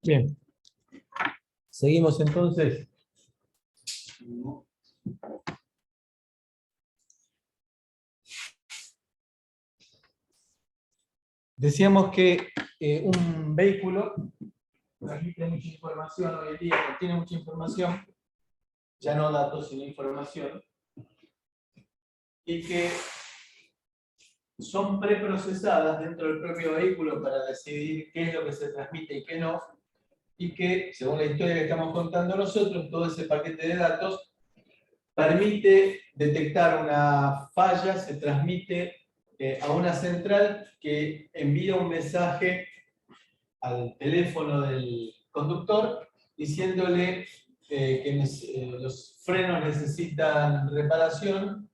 Bien. Seguimos entonces. Decíamos que un vehículo transmite mucha información hoy en día, contiene mucha información, ya no datos sino información, y que son preprocesadas dentro del propio vehículo para decidir qué es lo que se transmite y qué no, y que, según la historia que estamos contando nosotros, todo ese paquete de datos permite detectar una falla, se transmite a una central que envía un mensaje al teléfono del conductor diciéndole que los frenos necesitan reparación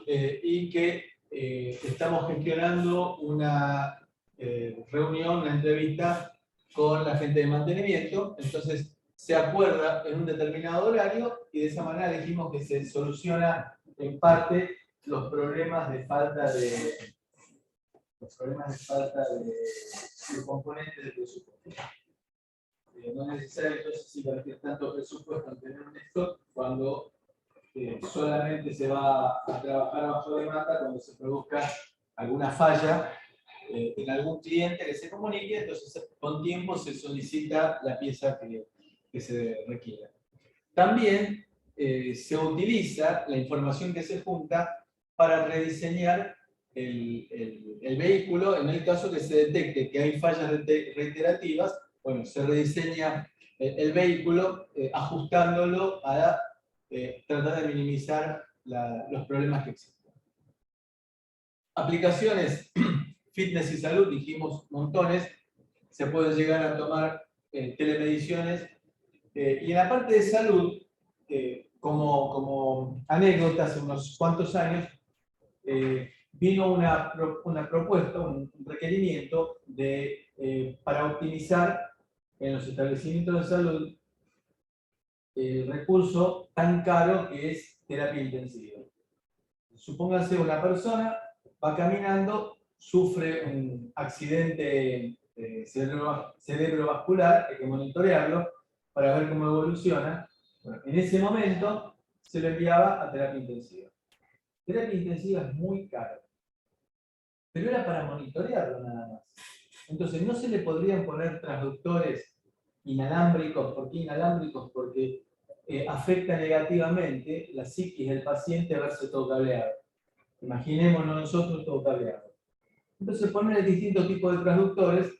y que estamos gestionando una reunión, una entrevista con la gente de mantenimiento. Entonces se acuerda en un determinado horario y de esa manera dijimos que se soluciona en parte los problemas de falta de componentes del presupuesto. No es necesario entonces invertir tanto presupuesto en tener un stock cuando solamente se va a trabajar bajo demanda cuando se produzca alguna falla en algún cliente que se comunique, entonces con tiempo se solicita la pieza que se requiera. También se utiliza la información que se junta para rediseñar el vehículo en el caso que se detecte que hay fallas reiterativas. Bueno, se rediseña el vehículo ajustándolo para tratar de minimizar los problemas que existen. Aplicaciones fitness y salud, dijimos montones, se pueden llegar a tomar telemediciones. Y en la parte de salud, como anécdota, hace unos cuantos años, vino una propuesta, un requerimiento para optimizar en los establecimientos de salud el recurso tan caro que es terapia intensiva. Supóngase una persona va caminando, sufre un accidente cerebrovascular, hay que monitorearlo para ver cómo evoluciona. Bueno, en ese momento se lo enviaba a terapia intensiva. Terapia intensiva es muy caro, pero era para monitorearlo nada más. Entonces no se le podrían poner transductores inalámbricos. ¿Por qué inalámbricos? Porque afecta negativamente la psiquis del paciente verse todo cableado. Imaginémonos nosotros todo cableado. Entonces poner distintos tipos de transductores,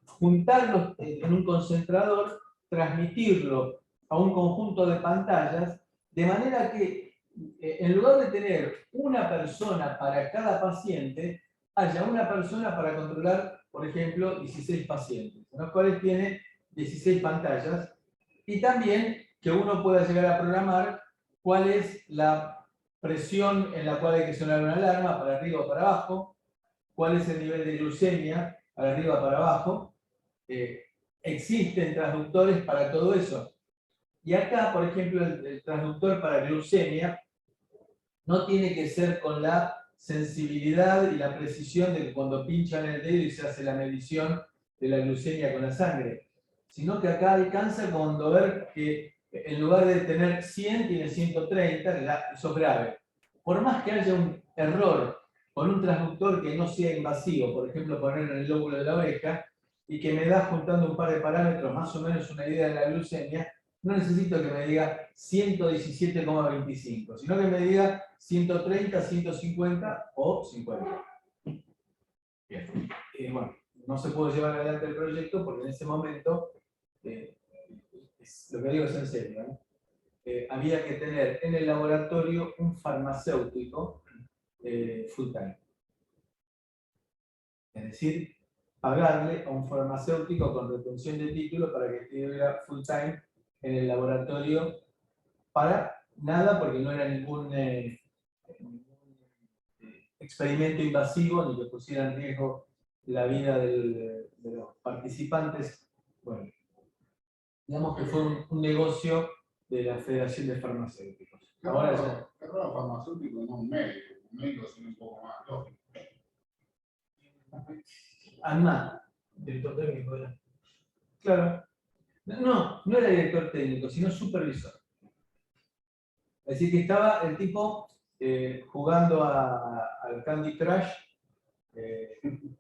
juntarlos en un concentrador, transmitirlo a un conjunto de pantallas, de manera que en lugar de tener una persona para cada paciente, haya una persona para controlar, por ejemplo, 16 pacientes, en los cuales tiene 16 pantallas, y también que uno pueda llegar a programar cuál es la presión en la cual hay que sonar una alarma, para arriba o para abajo, cuál es el nivel de glucemia, para arriba o para abajo. Existen transductores para todo eso. Y acá, por ejemplo, el transductor para glucemia no tiene que ser con la sensibilidad y la precisión de que cuando pinchan el dedo y se hace la medición de la glucemia con la sangre, sino que acá alcanza cuando ver que en lugar de tener 100 tiene 130, eso es grave. Por más que haya un error con un transductor que no sea invasivo, por ejemplo poner en el lóbulo de la oreja, y que me da juntando un par de parámetros más o menos una idea de la glucemia, no necesito que me diga 117,25, sino que me diga 130, 150 o 50. Bien. Bueno, no se puede llevar adelante el proyecto porque en ese momento, lo que digo es en serio, había que tener en el laboratorio un farmacéutico full time. Es decir, pagarle a un farmacéutico con retención de título para que estuviera full time en el laboratorio para nada, porque no era ningún experimento invasivo ni que pusiera en riesgo la vida de los participantes. Bueno, digamos que fue un negocio de la Federación de Farmacéuticos. Ahora ya. Claro, farmacéutico no un médico. Un médico es un poco más lógico. ANMAT, director técnico. Claro. No era director técnico, sino supervisor. Es decir, que estaba el tipo jugando al Candy Crush,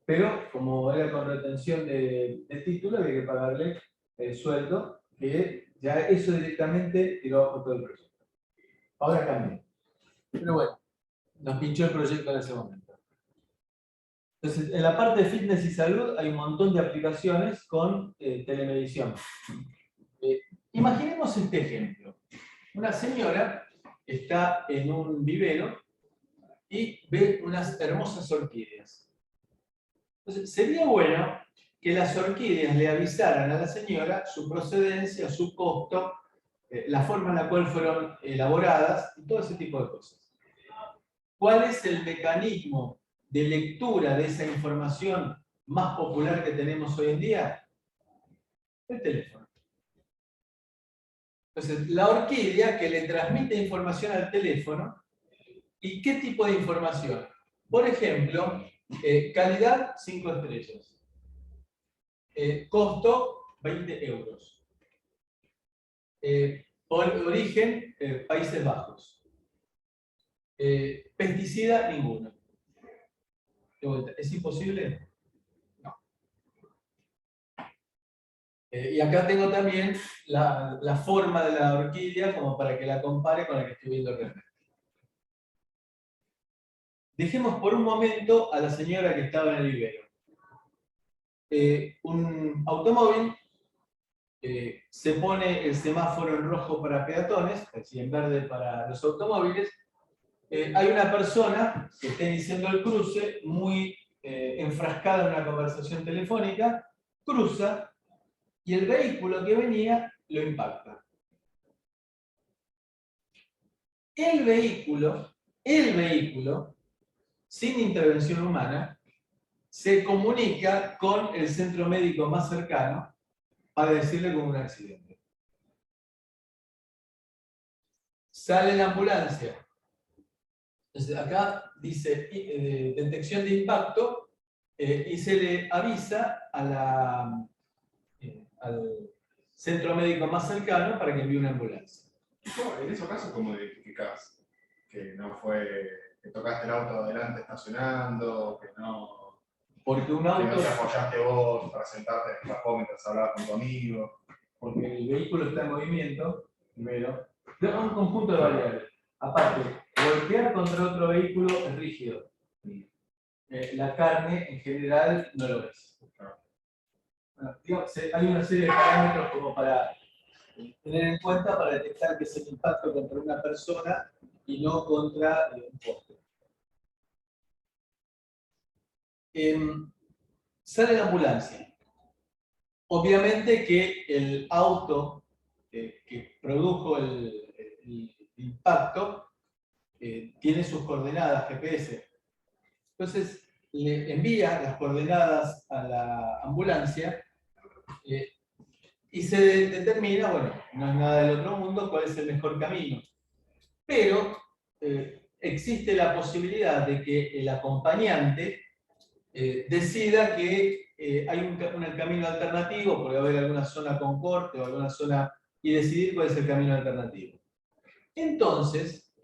pero como era con retención de título, había que pagarle el sueldo, que ya eso directamente tiró abajo todo el proyecto. Ahora cambia. Pero bueno, nos pinchó el proyecto en ese momento. Entonces, en la parte de fitness y salud hay un montón de aplicaciones con telemedición. Imaginemos este ejemplo. Una señora está en un vivero y ve unas hermosas orquídeas. Entonces, sería bueno que las orquídeas le avisaran a la señora su procedencia, su costo, la forma en la cual fueron elaboradas y todo ese tipo de cosas. ¿Cuál es el mecanismo de lectura de esa información más popular que tenemos hoy en día? El teléfono. Entonces, la orquídea que le transmite información al teléfono. ¿Y qué tipo de información? Por ejemplo, calidad 5 estrellas. Costo 20 euros. Por origen, Países Bajos. Pesticida, ninguno. ¿Es imposible? No. Y acá tengo también la forma de la orquídea como para que la compare con la que estoy viendo realmente. Dejemos por un momento a la señora que estaba en el vivero. Un automóvil se pone el semáforo en rojo para peatones, es decir, en verde para los automóviles. Hay una persona que está iniciando el cruce, muy enfrascada en una conversación telefónica, cruza y el vehículo que venía lo impacta. El vehículo, sin intervención humana, se comunica con el centro médico más cercano para decirle que hubo un accidente. Sale la ambulancia. Entonces, acá dice detección de impacto y se le avisa al centro médico más cercano para que envíe una ambulancia. En esos casos, ¿cómo identificás que no fue, que tocaste el auto adelante estacionando, que no, Porque un que no auto, te apoyaste vos para sentarte en el cajón mientras hablabas con tu amigo? porque el vehículo está en movimiento, primero, pero un conjunto de variables. Aparte, golpear contra otro vehículo es rígido. La carne en general no lo es. Bueno, digamos, hay una serie de parámetros como para tener en cuenta para detectar que es el impacto contra una persona y no contra un poste. Sale la ambulancia. Obviamente que el auto que produjo el impacto tiene sus coordenadas GPS. Entonces le envía las coordenadas a la ambulancia y se determina, bueno, no es nada del otro mundo, cuál es el mejor camino. Pero existe la posibilidad de que el acompañante decida que hay un camino alternativo, porque va a haber alguna zona con corte o alguna zona, y decidir cuál es el camino alternativo. Entonces,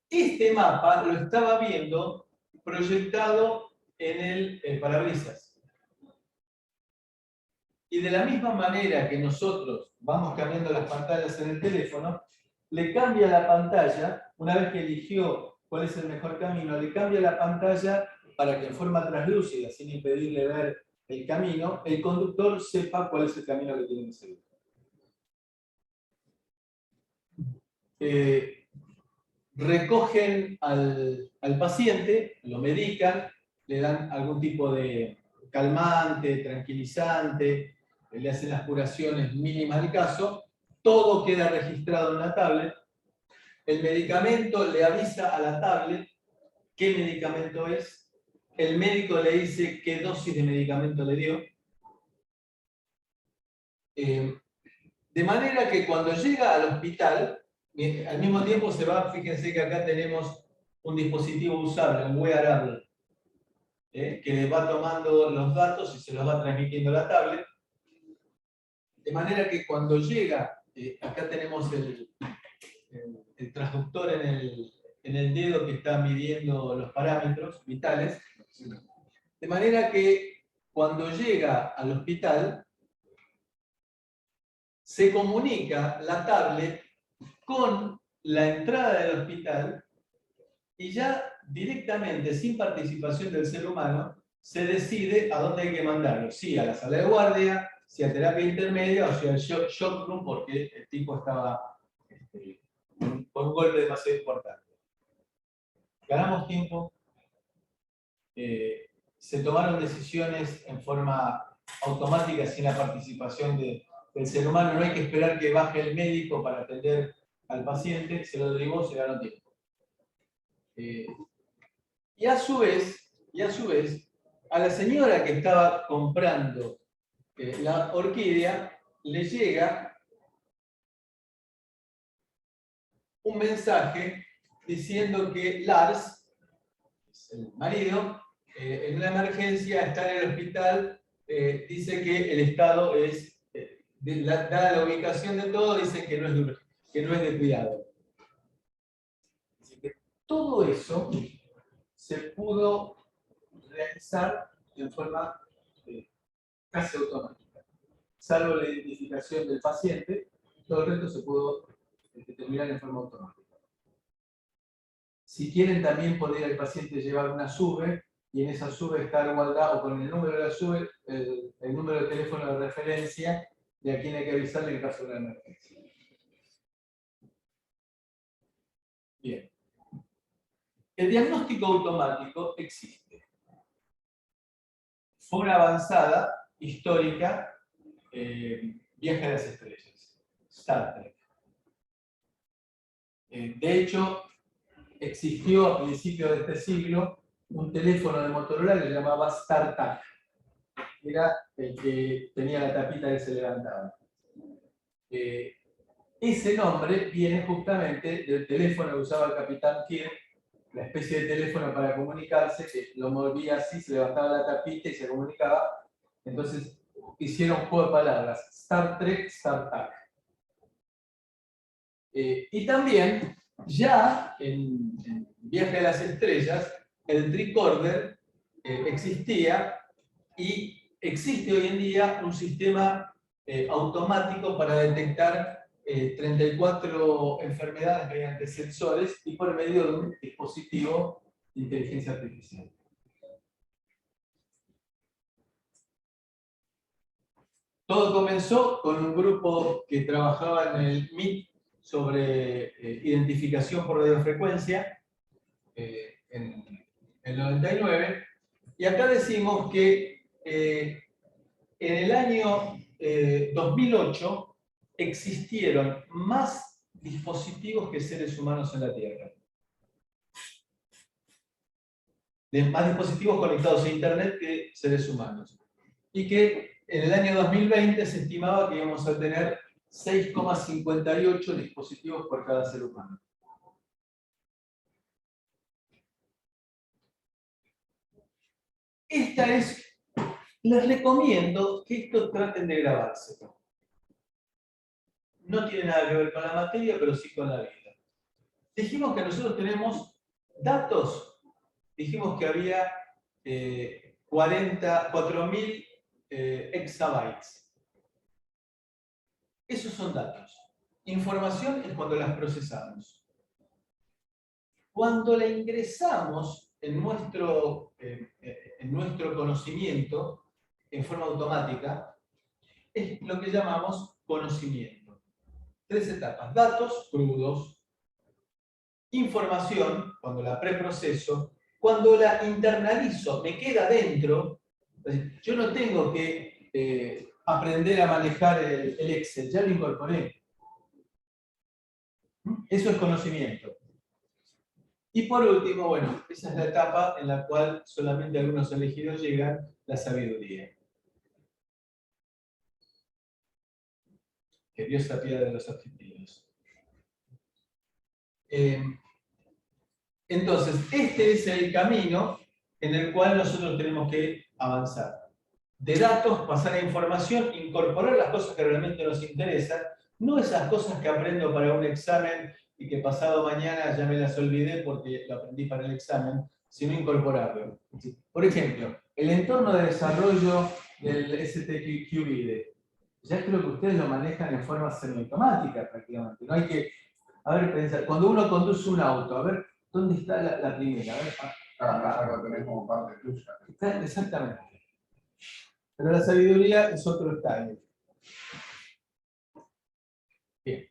este mapa lo estaba viendo proyectado en el parabrisas. Y de la misma manera que nosotros vamos cambiando las pantallas en el teléfono, le cambia la pantalla, una vez que eligió cuál es el mejor camino, le cambia la pantalla para que en forma translúcida, sin impedirle ver el camino, el conductor sepa cuál es el camino que tiene que seguir. Recogen al paciente, lo medican, le dan algún tipo de calmante, tranquilizante, le hacen las curaciones mínimas del caso, todo queda registrado en la tablet. El medicamento le avisa a la tablet qué medicamento es, el médico le dice qué dosis de medicamento le dio. De manera que cuando llega al hospital, al mismo tiempo se va, fíjense que acá tenemos un dispositivo usable, un wearable, que le va tomando los datos y se los va transmitiendo a la tablet. De manera que cuando llega, acá tenemos el transductor en el dedo que está midiendo los parámetros vitales, de manera que cuando llega al hospital, se comunica la tablet con la entrada del hospital y ya directamente, sin participación del ser humano, se decide a dónde hay que mandarlo. Si a la sala de guardia, si a terapia intermedia o si al shock room, porque el tipo estaba con un golpe demasiado importante. Ganamos tiempo. Se tomaron decisiones en forma automática sin la participación del ser humano. No hay que esperar que baje el médico para atender al paciente. Se lo derivó, se ganó tiempo. Y a su vez, a la señora que estaba comprando la orquídea, le llega un mensaje diciendo que Lars, el marido, en una emergencia está en el hospital, dice que el estado es, dada la ubicación de todo, dice que no es de cuidado. Así que todo eso se pudo realizar en forma casi automática. Salvo la identificación del paciente, todo el resto se pudo determinar en forma automática. Si quieren, también podría el paciente llevar una SUBE y en esa SUBE estar guardado con el número de la SUBE, el número de teléfono de referencia de a quién hay que avisarle en caso de una emergencia. Bien. El diagnóstico automático existe. Fue una avanzada histórica, Viaje a las Estrellas, Star Trek. De hecho, existió a principios de este siglo un teléfono de Motorola que se llamaba StarTAC. Era el que tenía la tapita que se levantaba. Ese nombre viene justamente del teléfono que usaba el capitán Kirk, la especie de teléfono para comunicarse, que lo movía así, se levantaba la tapita y se comunicaba. Entonces hicieron un juego de palabras, Star Trek, StarTAC. Y también, ya en Viaje a las Estrellas, el tricorder existía y existe hoy en día un sistema automático para detectar 34 enfermedades mediante sensores y por medio de un dispositivo de inteligencia artificial. Todo comenzó con un grupo que trabajaba en el MIT sobre identificación por radiofrecuencia en el 99, y acá decimos que en el año 2008 existieron más dispositivos que seres humanos en la Tierra. Más dispositivos conectados a Internet que seres humanos. Y que en el año 2020 se estimaba que íbamos a tener 6,58 dispositivos por cada ser humano. Les recomiendo que esto traten de grabárselo. No tiene nada que ver con la materia, pero sí con la vida. Dijimos que nosotros tenemos datos, dijimos que había 4.000 exabytes. Esos son datos. Información es cuando las procesamos. Cuando la ingresamos en nuestro conocimiento en forma automática, es lo que llamamos conocimiento. 3 etapas: datos crudos, información, cuando la preproceso, cuando la internalizo, me queda dentro. Yo no tengo que aprender a manejar el Excel, ya lo incorporé. Eso es conocimiento. Y por último, bueno, esa es la etapa en la cual solamente algunos elegidos llegan, la sabiduría. Que Dios se apiade de los afligidos. Entonces, este es el camino en el cual nosotros tenemos que avanzar. de datos, pasar a información, incorporar las cosas que realmente nos interesan, no esas cosas que aprendo para un examen y que pasado mañana ya me las olvidé porque lo aprendí para el examen, sino incorporarlo. Por ejemplo, el entorno de desarrollo del STQVIDE. Ya creo que ustedes lo manejan en forma semiautomática prácticamente. No hay que, a ver, pensar, cuando uno conduce un auto, a ver, ¿dónde está la primera? A ver, Acá lo tenés como parte tuya. exactamente. Pero la sabiduría es otro estadio. Bien.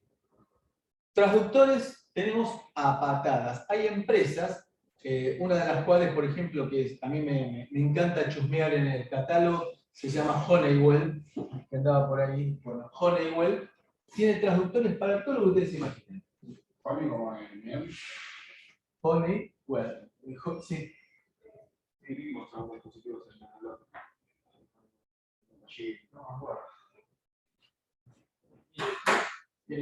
Traductores tenemos a patadas. Hay empresas, una de las cuales, por ejemplo, que a mí me encanta chusmear en el catálogo, se llama Honeywell, que andaba por ahí. Bueno, Honeywell tiene traductores para todo lo que ustedes imaginen. Honey como en miel. Honeywell. Sí. Vivimos a dispositivos en la no me acuerdo. En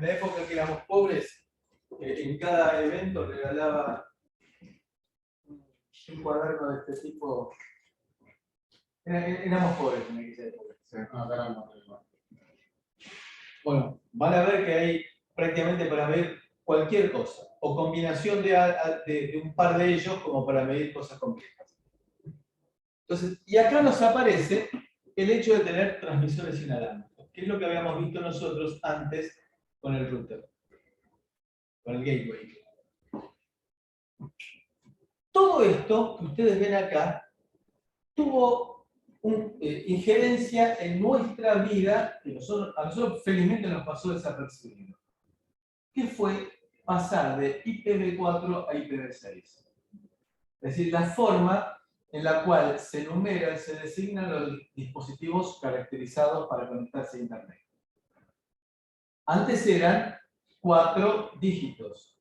la época que éramos pobres, en cada evento regalaba un cuaderno de este tipo. Éramos pobres en aquella época. Bueno, van a ver que hay prácticamente para medir cualquier cosa, o combinación de un par de ellos como para medir cosas complejas. Entonces, y acá nos aparece el hecho de tener transmisores inalámbricos, que es lo que habíamos visto nosotros antes con el router, con el gateway. Todo esto que ustedes ven acá tuvo injerencia en nuestra vida, que a nosotros felizmente nos pasó desapercibido, que fue pasar de IPv4 a IPv6. Es decir, la forma en la cual se enumeran, se designan los dispositivos caracterizados para conectarse a Internet. Antes eran 4 dígitos.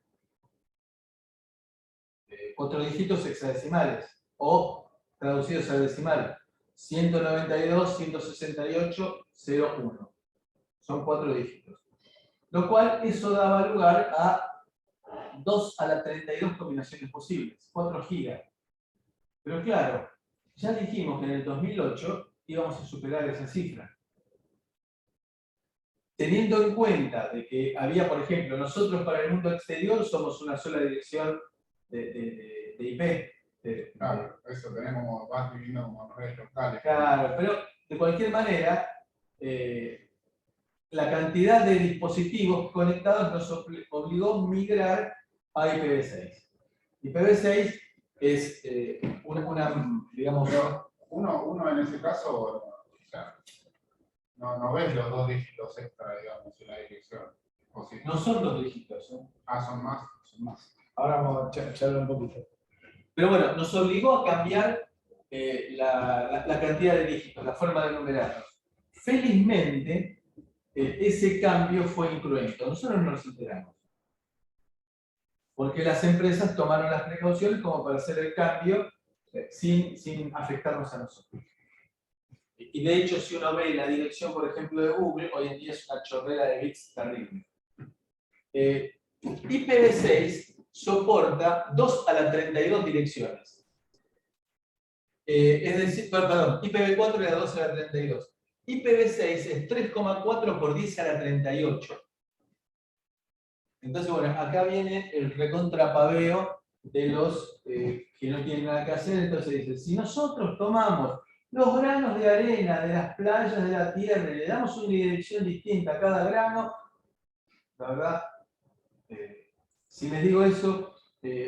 4 dígitos hexadecimales, o traducidos al decimal, 192, 168, 01. Son 4 dígitos. Lo cual, eso daba lugar a 2 a la 32 combinaciones posibles, 4 gigas. Pero claro, ya dijimos que en el 2008 íbamos a superar esa cifra. Teniendo en cuenta de que había, por ejemplo, nosotros para el mundo exterior somos una sola dirección de IP. Claro, eso tenemos, vas viviendo como redes locales. Claro, pero de cualquier manera, la cantidad de dispositivos conectados nos obligó a migrar a IPv6. IPv6 es digamos... Uno en ese caso, o sea, no ves los 2 dígitos extra, digamos, en la dirección. ¿O sí? No son 2 dígitos, ¿eh? Ah, son más. Son más. Ahora vamos a charlar un poquito. Pero bueno, nos obligó a cambiar la cantidad de dígitos, la forma de numerarlos. Felizmente, ese cambio fue incruento. Nosotros no nos enteramos. Porque las empresas tomaron las precauciones como para hacer el cambio sin afectarnos a nosotros. Y de hecho, si uno ve la dirección, por ejemplo, de Google, hoy en día es una chorrera de bits terrible. IPv6 soporta 2 a la 32 direcciones. Es decir, perdón, IPv4 era 2 a la 32. IPv6 es 3,4 por 10 a la 38. Entonces, bueno, acá viene el recontrapaveo de los que no tienen nada que hacer. Entonces dice, si nosotros tomamos los granos de arena de las playas de la Tierra y le damos una dirección distinta a cada grano, la verdad, si les digo eso,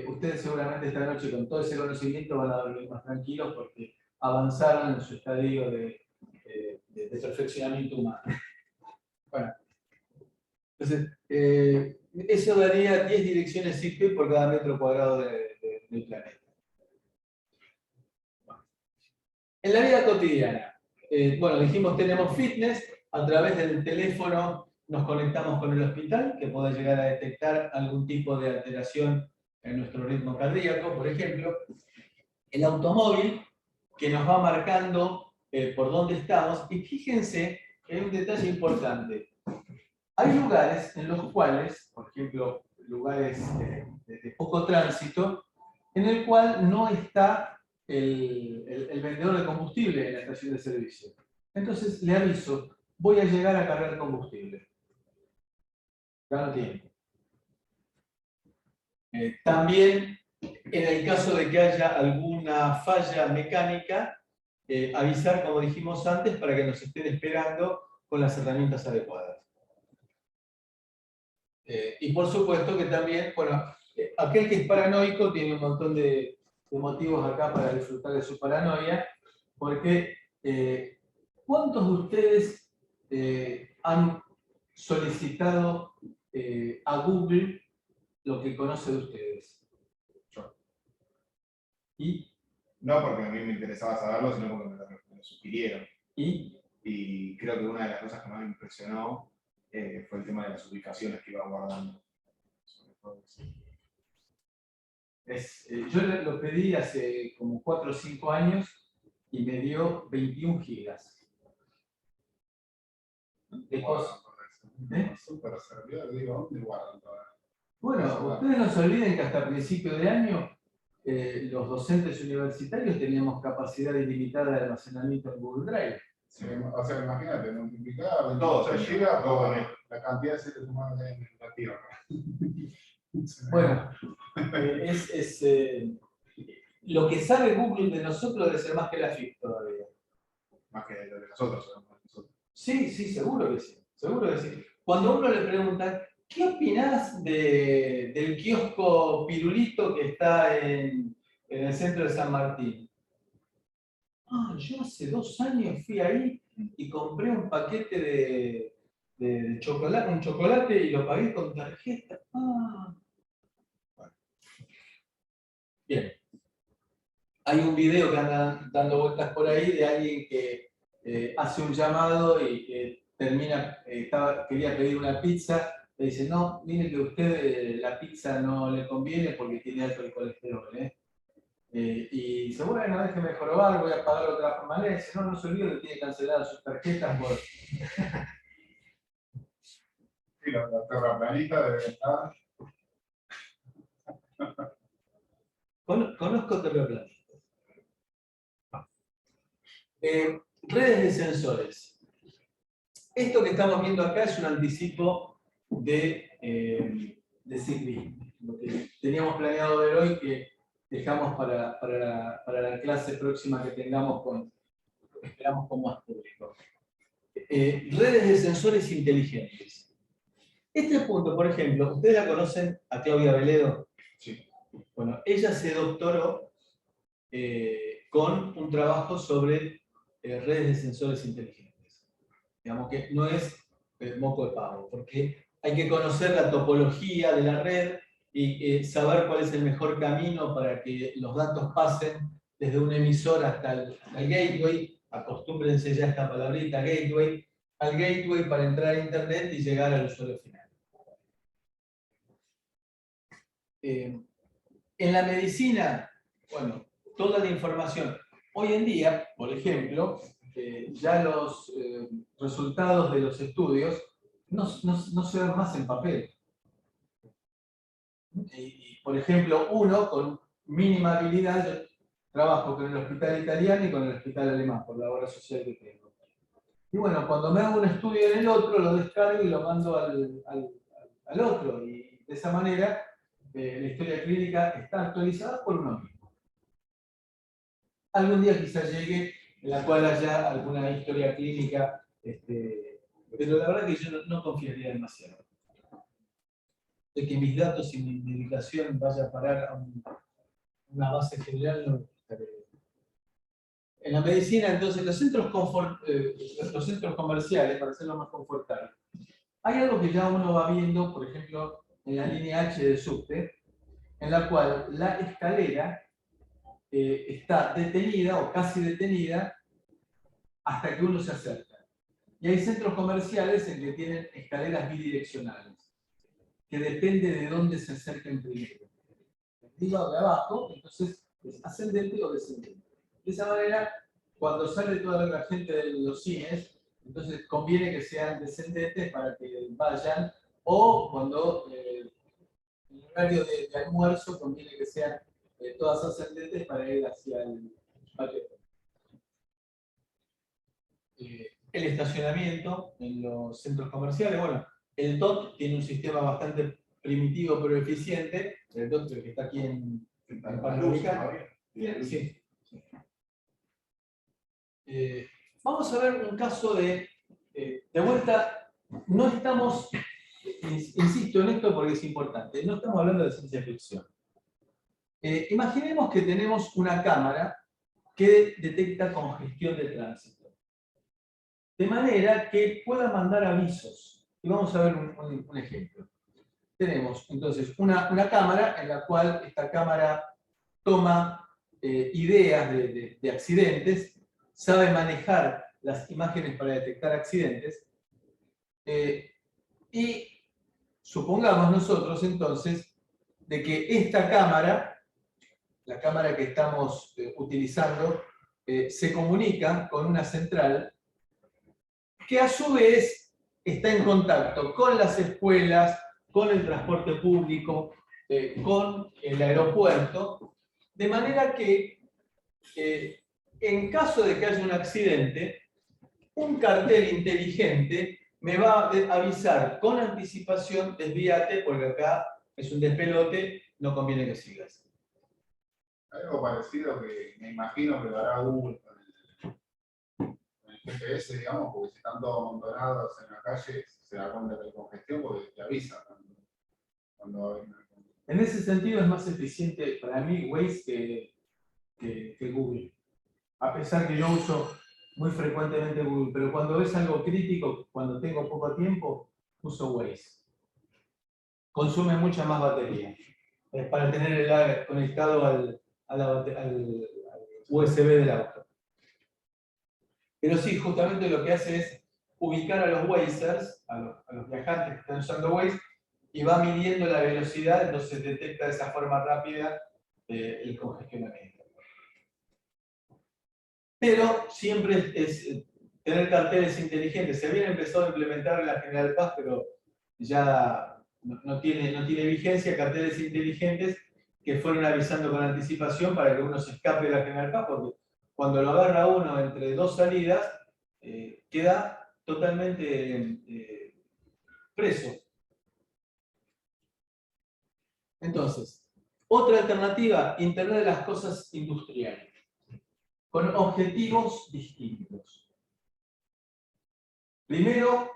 ustedes seguramente esta noche con todo ese conocimiento van a dormir más tranquilos porque avanzaron en su estadio de perfeccionamiento humano. Bueno, entonces, eso daría 10 direcciones IP por cada metro cuadrado del planeta. Bueno. En la vida cotidiana, bueno, dijimos tenemos fitness, a través del teléfono nos conectamos con el hospital, que puede llegar a detectar algún tipo de alteración en nuestro ritmo cardíaco, por ejemplo. El automóvil, que nos va marcando por dónde estamos. Y fíjense que hay un detalle importante. Hay lugares en los cuales, por ejemplo, lugares de poco tránsito, en el cual no está el vendedor de combustible en la estación de servicio. Entonces le aviso, voy a llegar a cargar combustible. Gano tiempo. También, en el caso de que haya alguna falla mecánica, avisar, como dijimos antes, para que nos estén esperando con las herramientas adecuadas. Y por supuesto que también, bueno, aquel que es paranoico tiene un montón de motivos acá para disfrutar de su paranoia, porque ¿cuántos de ustedes han solicitado a Google lo que conoce de ustedes? Yo. ¿Y? No porque a mí me interesaba saberlo, sino porque me lo sugirieron. ¿Y? Y creo que una de las cosas que más me impresionó fue el tema de las ubicaciones que iba guardando. Sobre todo eso. Yo lo pedí hace como 4 o 5 años y me dio 21 gigas. De cosas. Súper servidor, digo, ¿dónde guardan todo? Bueno, ustedes no se olviden que hasta principio de año los docentes universitarios teníamos capacidad ilimitada de almacenamiento en Google Drive. Sí, o sea, imagínate, multiplicar Todo 28 tenía, gigas todo por tenía. la cantidad de seres humanos que hay en la Tierra. Bueno, lo que sabe Google de nosotros debe ser más que la FIP todavía. Más que lo de nosotros. Sí, sí, seguro que sí. Seguro que sí. Cuando a uno le preguntan, ¿qué opinás del kiosco Pirulito que está en el centro de San Martín? Ah, yo hace 2 años fui ahí y compré un paquete de chocolate, un chocolate y lo pagué con tarjeta. Ah. Bueno. Bien. Hay un video que anda dando vueltas por ahí de alguien que hace un llamado y que termina, quería pedir una pizza, le dice, no, mire que a usted la pizza no le conviene porque tiene alto el colesterol. Y dice, bueno, déjeme probar, voy a pagar de otra manera. Dice, no, no se olvide que tiene canceladas sus tarjetas por... Sí, la terraplanista debe estar. Conozco terraplanistas. Redes de sensores. Esto que estamos viendo acá es un anticipo de ciclismo. Lo que teníamos planeado ver hoy que dejamos para la clase próxima que tengamos esperamos con más público. Redes de sensores inteligentes. Este punto, por ejemplo, ¿ustedes la conocen a Claudia Veledo? Sí. Bueno, ella se doctoró con un trabajo sobre redes de sensores inteligentes. Digamos que no es moco de pavo, porque hay que conocer la topología de la red y saber cuál es el mejor camino para que los datos pasen desde un emisor hasta el gateway. Acostúmbrense ya a esta palabrita, gateway, al gateway para entrar a internet y llegar al usuario final. En la medicina, bueno, toda la información. Hoy en día, por ejemplo, ya los resultados de los estudios no se ven más en papel. Por ejemplo, uno con mínima habilidad, yo trabajo con el hospital italiano y con el hospital alemán, por la obra social que tengo. Y bueno, cuando me hago un estudio en el otro, lo descargo y lo mando al otro. Y de esa manera, la historia clínica está actualizada por uno mismo. Algún día quizás llegue en la cual haya alguna historia clínica, pero la verdad que yo no confiaría demasiado. De que mis datos y mi medicación vaya a parar a una base general, no me gustaría. En la medicina, entonces, los centros comerciales, para hacerlo más confortable, hay algo que ya uno va viendo, por ejemplo, en la línea H del subte, en la cual la escalera está detenida o casi detenida hasta que uno se acerca. Y hay centros comerciales en que tienen escaleras bidireccionales, que depende de dónde se acerquen primero. De arriba o de abajo, entonces es ascendente o descendente. De esa manera, cuando sale toda la gente de los cines, Entonces conviene que sean descendentes para que vayan, o cuando en el horario de almuerzo conviene que sean todas ascendentes para ir hacia el patio. El estacionamiento en los centros comerciales, bueno, el DOT tiene un sistema bastante primitivo pero eficiente, el DOT que está aquí en Panamericana. Sí. Vamos a ver un caso de vuelta, no estamos, insisto en esto porque es importante, no estamos hablando de ciencia ficción. Imaginemos que tenemos una cámara que detecta congestión de tránsito, de manera que pueda mandar avisos. Y vamos a ver un ejemplo. Tenemos entonces una cámara en la cual esta cámara toma ideas de accidentes, sabe manejar las imágenes para detectar accidentes, y supongamos nosotros entonces de que esta cámara, la cámara que estamos utilizando, se comunica con una central que a su vez está en contacto con las escuelas, con el transporte público, con el aeropuerto, de manera que en caso de que haya un accidente, un cartel inteligente me va a avisar con anticipación: desvíate porque acá es un despelote, no conviene que sigas. Algo parecido que me imagino que lo hará Google con el GPS, digamos, porque si están todos amontonados en la calle, se da cuenta que hay congestión porque te avisa cuando va a haber una congestión. En ese sentido es más eficiente para mí Waze que Google. A pesar que yo uso muy frecuentemente Google, pero cuando es algo crítico, cuando tengo poco tiempo, uso Waze. Consume mucha más batería. Es para tener el conectado al USB del auto. Pero sí, justamente lo que hace es ubicar a los Wazers, a los viajantes que están usando Waze, y va midiendo la velocidad, entonces detecta de esa forma rápida el congestionamiento. Pero siempre es tener carteles inteligentes. Se habían empezado a implementar en la General Paz, pero ya no tiene vigencia. Carteles inteligentes que fueron avisando con anticipación para que uno se escape de la General Paz, porque cuando lo agarra uno entre dos salidas, queda totalmente preso. Entonces, otra alternativa: Internet de las cosas industriales, con objetivos distintos. Primero,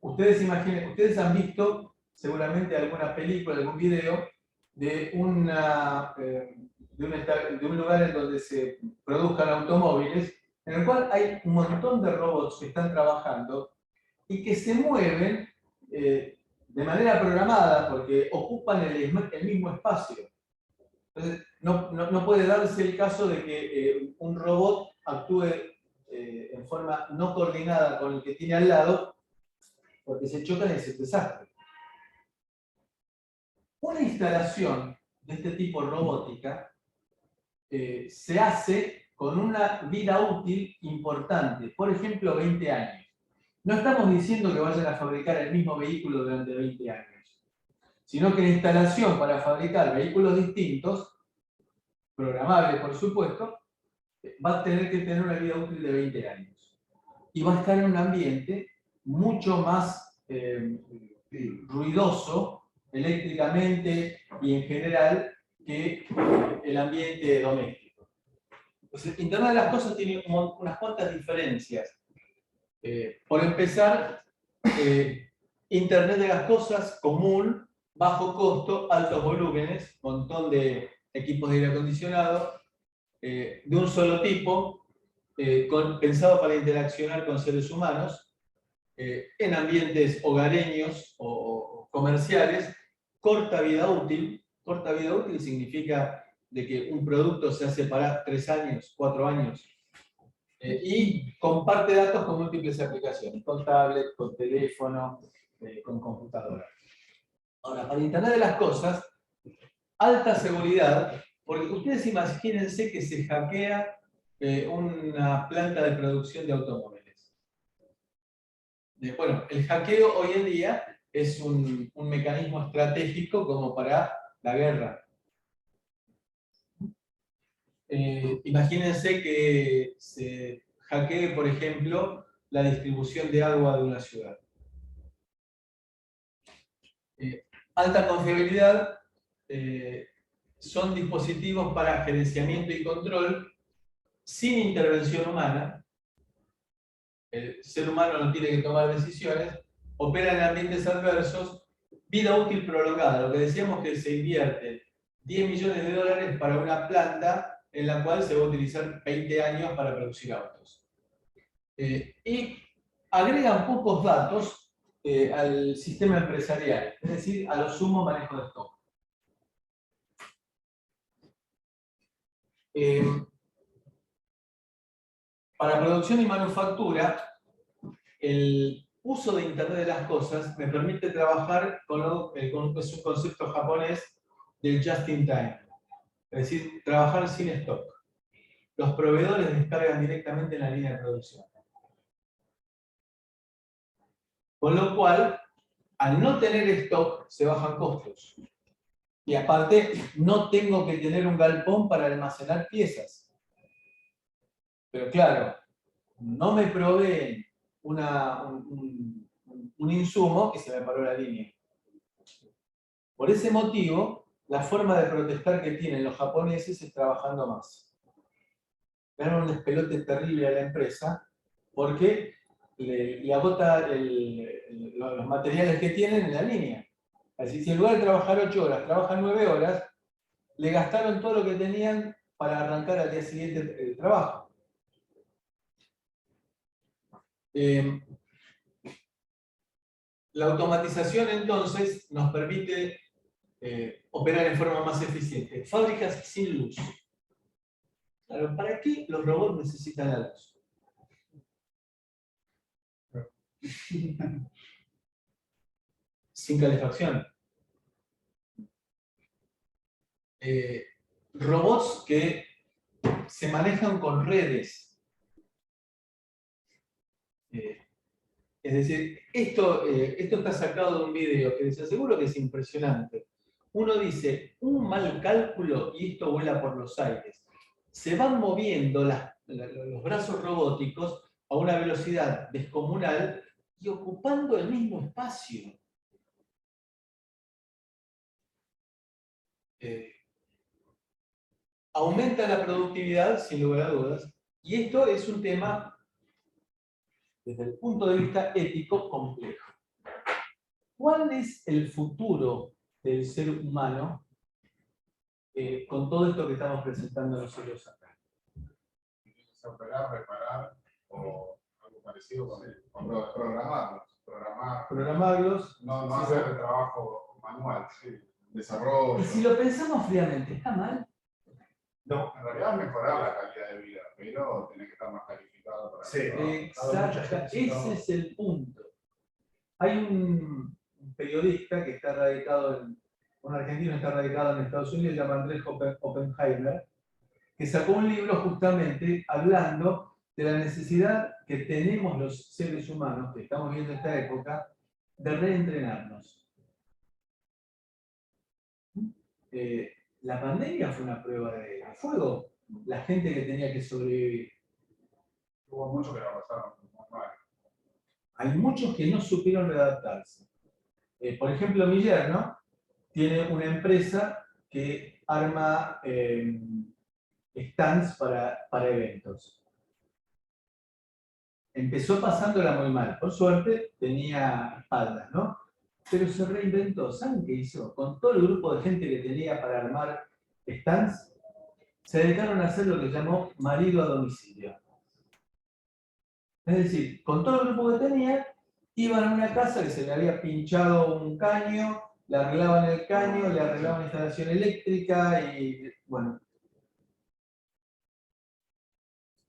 ustedes han visto seguramente alguna película, algún video de un lugar en donde se produzcan automóviles, en el cual hay un montón de robots que están trabajando y que se mueven de manera programada porque ocupan el mismo espacio. Entonces, no puede darse el caso de que un robot actúe en forma no coordinada con el que tiene al lado, porque se chocan y es un desastre. Una instalación de este tipo robótica se hace con una vida útil importante, por ejemplo, 20 años. No estamos diciendo que vayan a fabricar el mismo vehículo durante 20 años, sino que la instalación para fabricar vehículos distintos, programables por supuesto, va a tener que tener una vida útil de 20 años. Y va a estar en un ambiente mucho más ruidoso eléctricamente y en general que el ambiente doméstico. Entonces, Internet de las cosas tiene unas cuantas diferencias. Por empezar, Internet de las cosas común, bajo costo, altos volúmenes, montón de equipos de aire acondicionado, de un solo tipo, pensado para interaccionar con seres humanos, en ambientes hogareños o comerciales, corta vida útil. Corta vida útil significa de que un producto se hace para 3 años, 4 años, y comparte datos con múltiples aplicaciones, con tablet, con teléfono, con computadora. Ahora, para Internet de las cosas, alta seguridad, porque ustedes imagínense que se hackea una planta de producción de automóviles. Bueno, el hackeo hoy en día es un mecanismo estratégico como para la guerra. Imagínense que se hackee, por ejemplo, la distribución de agua de una ciudad. Alta confiabilidad son dispositivos para gerenciamiento y control sin intervención humana. El ser humano no tiene que tomar decisiones, opera en ambientes adversos, vida útil prolongada. Lo que decíamos que se invierte 10 millones de dólares para una planta en la cual se va a utilizar 20 años para producir autos. Y agregan pocos datos al sistema empresarial, es decir, a lo sumo manejo de stock. Para producción y manufactura, el uso de Internet de las cosas me permite trabajar con un concepto japonés del just in time, es decir, trabajar sin stock. Los proveedores descargan directamente en la línea de producción. Con lo cual, al no tener stock, se bajan costos. Y aparte, no tengo que tener un galpón para almacenar piezas. Pero claro, no me proveen un insumo que se me paró la línea. Por ese motivo, la forma de protestar que tienen los japoneses es trabajando más. Ganan un despelote terrible a la empresa porque le agota los materiales que tienen en la línea. Así si en lugar de trabajar 8 horas, trabajan 9 horas, le gastaron todo lo que tenían para arrancar al día siguiente el trabajo. La automatización entonces nos permite operar en forma más eficiente. Fábricas sin luz. Claro, ¿para qué los robots necesitan la luz? Sin calefacción. Robots que se manejan con redes. Es decir, esto está sacado de un video que les aseguro que es impresionante. Uno dice, un mal cálculo y esto vuela por los aires. Se van moviendo los brazos robóticos a una velocidad descomunal y ocupando el mismo espacio. Aumenta la productividad, sin lugar a dudas, y esto es un tema, desde el punto de vista ético, complejo. ¿Cuál es el futuro del ser humano con todo esto que estamos presentando nosotros acá? Operar, reparar o algo parecido con programarlos. Programarlos. No hacer el trabajo manual, sí. Desarrollo. Y si lo pensamos fríamente, ¿está mal? No, en realidad mejorar la calidad de vida, pero tenés que estar más calificado para Sí, eso. Exacto, ese es el punto. Hay un periodista que está radicado un argentino está radicado en Estados Unidos, se llama Andrés Oppenheimer, que sacó un libro justamente hablando de la necesidad que tenemos los seres humanos, que estamos viendo en esta época, de reentrenarnos. La pandemia fue una prueba de fuego. La gente que tenía que sobrevivir. Hubo muchos que la pasaron muy mal. Hay muchos que no supieron readaptarse. Por ejemplo, mi yerno tiene una empresa que arma stands para eventos. Empezó pasándola muy mal. Por suerte, tenía espaldas, ¿no? Pero se reinventó. ¿Saben qué hizo? Con todo el grupo de gente que tenía para armar stands, se dedicaron a hacer lo que llamó marido a domicilio. Es decir, con todo el grupo que tenía, iban a una casa que se le había pinchado un caño, le arreglaban el caño, le arreglaban la instalación eléctrica y, bueno.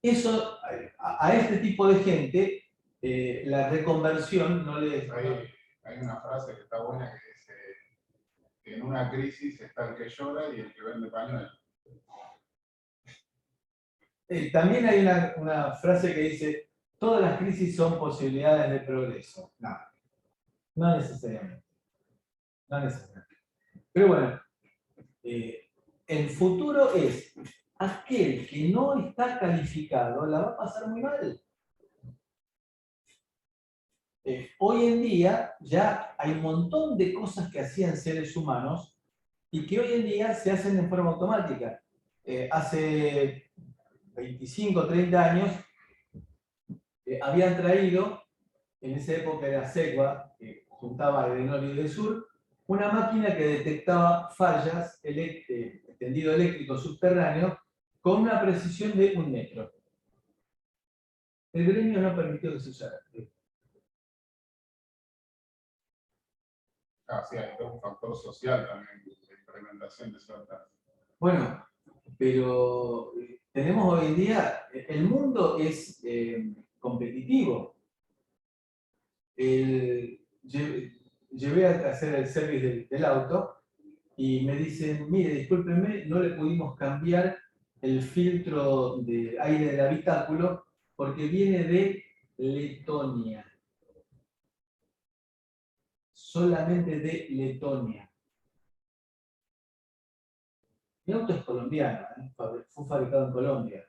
Eso, a este tipo de gente, la reconversión no le... Hay una frase que está buena que dice que en una crisis está el que llora y el que vende pañuelos. También hay una frase que dice, todas las crisis son posibilidades de progreso. No, no necesariamente. No necesariamente. Pero bueno, el futuro es aquel que no está calificado, la va a pasar muy mal. Hoy en día ya hay un montón de cosas que hacían seres humanos y que hoy en día se hacen de forma automática. Hace 25 o 30 años habían traído, en esa época era Segua, que juntaba el norte y del sur, una máquina que detectaba fallas, tendido eléctrico subterráneo, con una precisión de 1 metro. El gremio no permitió que se usara. Sí, hay un factor social también, de implementación de ciertas. Bueno, pero tenemos hoy en día, el mundo es competitivo. Llevé a hacer el service del auto y me dicen, mire, discúlpeme, no le pudimos cambiar el filtro de aire del habitáculo porque viene de Letonia. Solamente de Letonia. Mi auto es colombiano, fue fabricado en Colombia,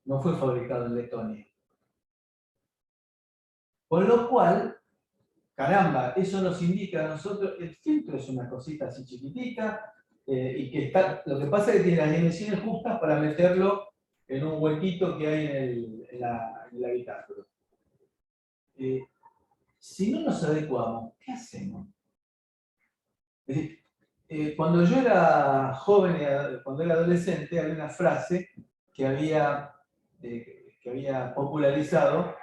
no fue fabricado en Letonia. Con lo cual, caramba, eso nos indica a nosotros, el filtro es una cosita así chiquitita, y que está, lo que pasa es que tiene las dimensiones justas para meterlo en un huequito que hay en el habitáculo. Si no nos adecuamos, ¿qué hacemos? Es decir, cuando yo era joven, cuando era adolescente, había una frase que había popularizado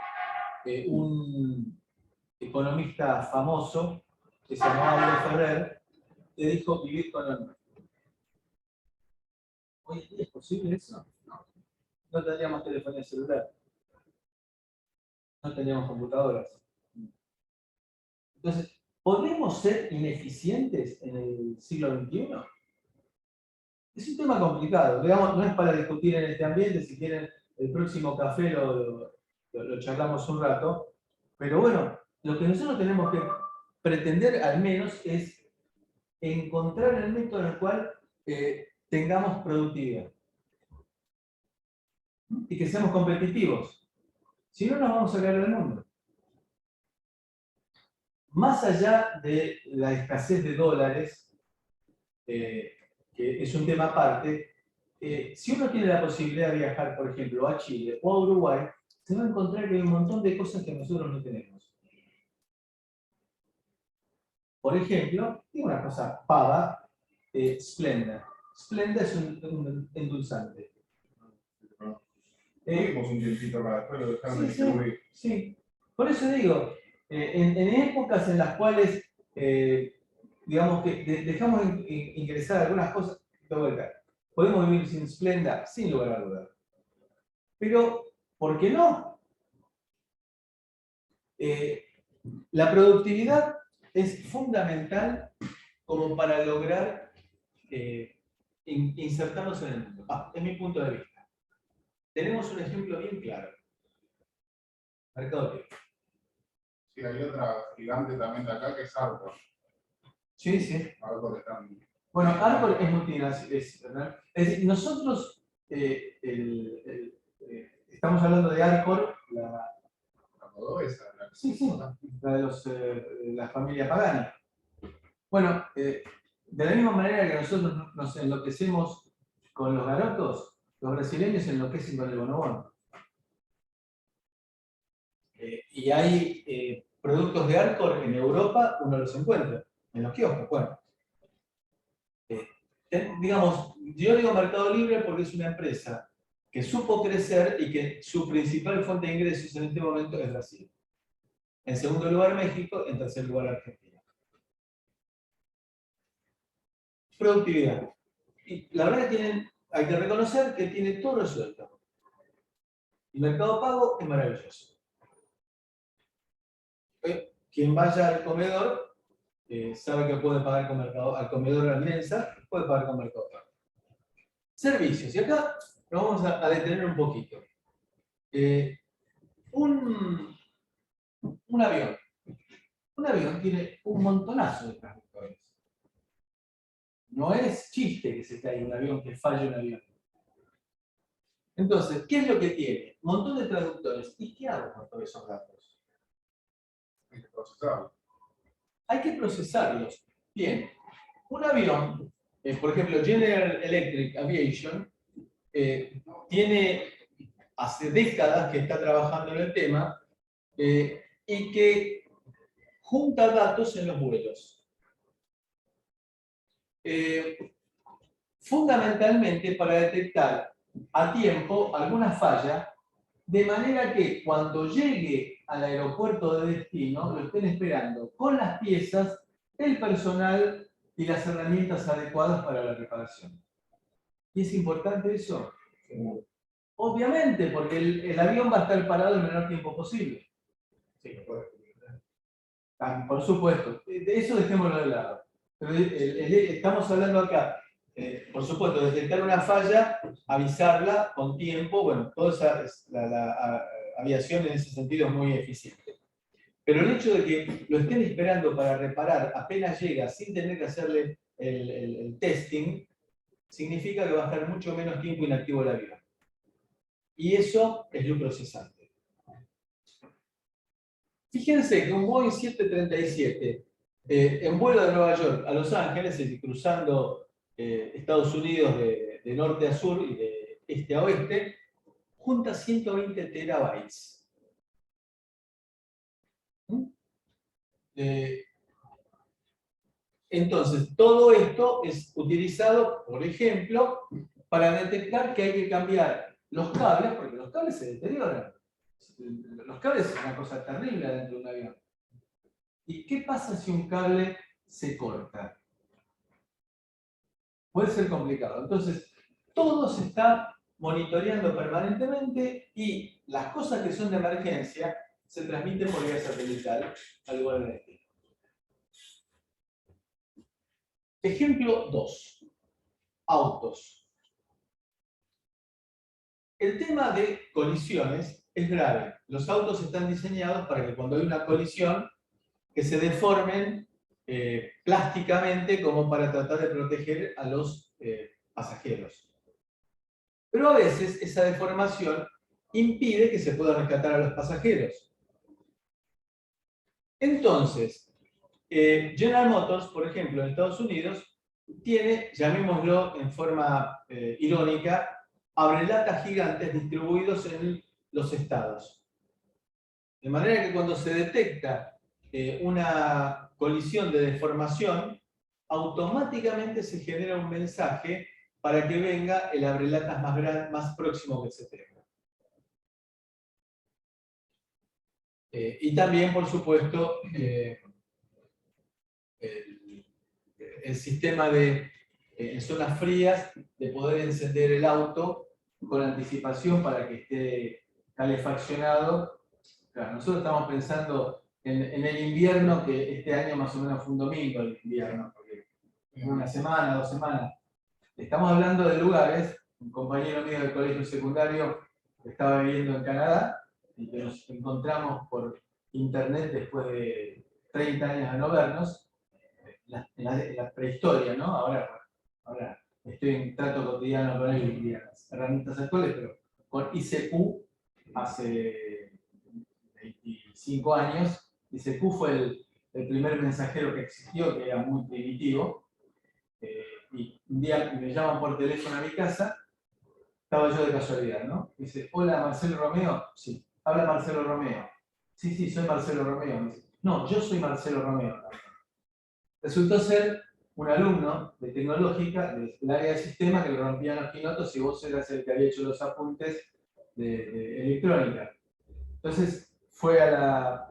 un economista famoso que se llamaba Aldo Ferrer, que dijo vivir con lo nuestro. ¿Hoy en día es posible eso? No. No tendríamos telefonía celular. No tendríamos computadoras. Entonces, ¿podemos ser ineficientes en el siglo XXI? Es un tema complicado. Digamos, no es para discutir en este ambiente. Si quieren, el próximo café lo charlamos un rato. Pero bueno, lo que nosotros tenemos que pretender al menos es encontrar el método en el cual tengamos productividad y que seamos competitivos. Si no, nos vamos a caer del mundo. Más allá de la escasez de dólares, que es un tema aparte, si uno tiene la posibilidad de viajar, por ejemplo, a Chile o a Uruguay, se va a encontrar que hay un montón de cosas que nosotros no tenemos. Por ejemplo, digo una cosa pava, Splenda. Splenda es un endulzante. Tuvimos un tiempito acá, después lo dejaron de distribuir. Sí. Por eso digo, en épocas en las cuales, digamos que dejamos ingresar algunas cosas, de vuelta, podemos vivir sin Splenda, sin lugar a dudas. Pero, ¿por qué no? La productividad es fundamental como para lograr insertarnos en el mundo. Es mi punto de vista. Tenemos un ejemplo bien claro. Mercado Libre. Sí, hay otra gigante también de acá que es Arcor. Sí, sí. Arcor está en... Bueno, Arcor es multinacional. Es decir, nosotros estamos hablando de Arcor, La cordobesa. sí, la de la familia Pagani. Bueno, de la misma manera que nosotros nos enloquecemos con los garotos, los brasileños se enloquecen con el bonobón. Y hay productos de Arcor en Europa, uno los encuentra, en los kioscos. Bueno, digamos, yo digo Mercado Libre porque es una empresa que supo crecer y que su principal fuente de ingresos en este momento es Brasil. En segundo lugar México, en tercer lugar Argentina. Productividad. Y la verdad que hay que reconocer que tiene todo resuelto. Y Mercado Pago es maravilloso. Quien vaya al comedor sabe que puede pagar con Mercado, al comedor Alianza, puede pagar con Mercado Pago. Servicios. Y acá nos vamos a detener un poquito. un avión. Un avión tiene un montonazo de traductores. No es chiste que se caiga un avión, que falle un avión. Entonces, ¿qué es lo que tiene? Un montón de traductores. ¿Y qué hago con todos esos datos? Hay que procesarlo. Hay que procesarlos. Bien, un avión, por ejemplo, General Electric Aviation, tiene hace décadas que está trabajando en el tema y que junta datos en los vuelos. Fundamentalmente para detectar a tiempo alguna falla, de manera que cuando llegue al aeropuerto de destino lo estén esperando con las piezas, el personal y las herramientas adecuadas para la reparación. ¿Y es importante eso? Obviamente, porque el avión va a estar parado el menor tiempo posible. Sí, por supuesto. De eso dejémoslo de lado. Pero estamos hablando acá, por supuesto, detectar una falla, avisarla con tiempo. Bueno, toda la aviación en ese sentido es muy eficiente. Pero el hecho de que lo estén esperando para reparar apenas llega sin tener que hacerle el testing, significa que va a estar mucho menos tiempo inactivo el avión. Y eso es lucro cesante. Fíjense que un Boeing 737, en vuelo de Nueva York a Los Ángeles, es decir, cruzando Estados Unidos de norte a sur y de este a oeste, junta 120 terabytes. Entonces, todo esto es utilizado, por ejemplo, para detectar que hay que cambiar los cables, porque los cables se deterioran. Los cables son una cosa terrible dentro de un avión. ¿Y qué pasa si un cable se corta? Puede ser complicado. Entonces, todo se está monitoreando permanentemente y las cosas que son de emergencia se transmiten por vía satelital al lugar de destino. Ejemplo 2. Autos. El tema de colisiones es grave. Los autos están diseñados para que cuando hay una colisión, que se deformen plásticamente como para tratar de proteger a los pasajeros. Pero a veces esa deformación impide que se pueda rescatar a los pasajeros. Entonces, General Motors, por ejemplo, en Estados Unidos, tiene, llamémoslo en forma irónica, abrelatas gigantes distribuidos en los estados. De manera que cuando se detecta una colisión de deformación, automáticamente se genera un mensaje para que venga el abrelatas más próximo que se tenga. Y también, por supuesto, el sistema de, en zonas frías, de poder encender el auto con anticipación para que esté calefaccionado. Claro, nosotros estamos pensando en el invierno, que este año más o menos fue un domingo el invierno, porque en una semana, 2 semanas. Estamos hablando de lugares, un compañero mío del colegio secundario estaba viviendo en Canadá y que nos encontramos por internet después de 30 años de no vernos, en la prehistoria, ¿no? Ahora estoy en trato cotidiano con él y las herramientas actuales, pero con ICQ hace 25 años. ICQ fue el primer mensajero que existió, que era muy primitivo. Y un día me llaman por teléfono a mi casa, estaba yo de casualidad, ¿no? Dice, hola, Marcelo Romeo. Sí, habla Marcelo Romeo. Sí, sí, soy Marcelo Romeo. Me dice, no, yo soy Marcelo Romeo. Resultó ser un alumno de tecnológica del área de sistema que le rompían los pinotos y vos eras el que había hecho los apuntes de electrónica. Entonces fue a la...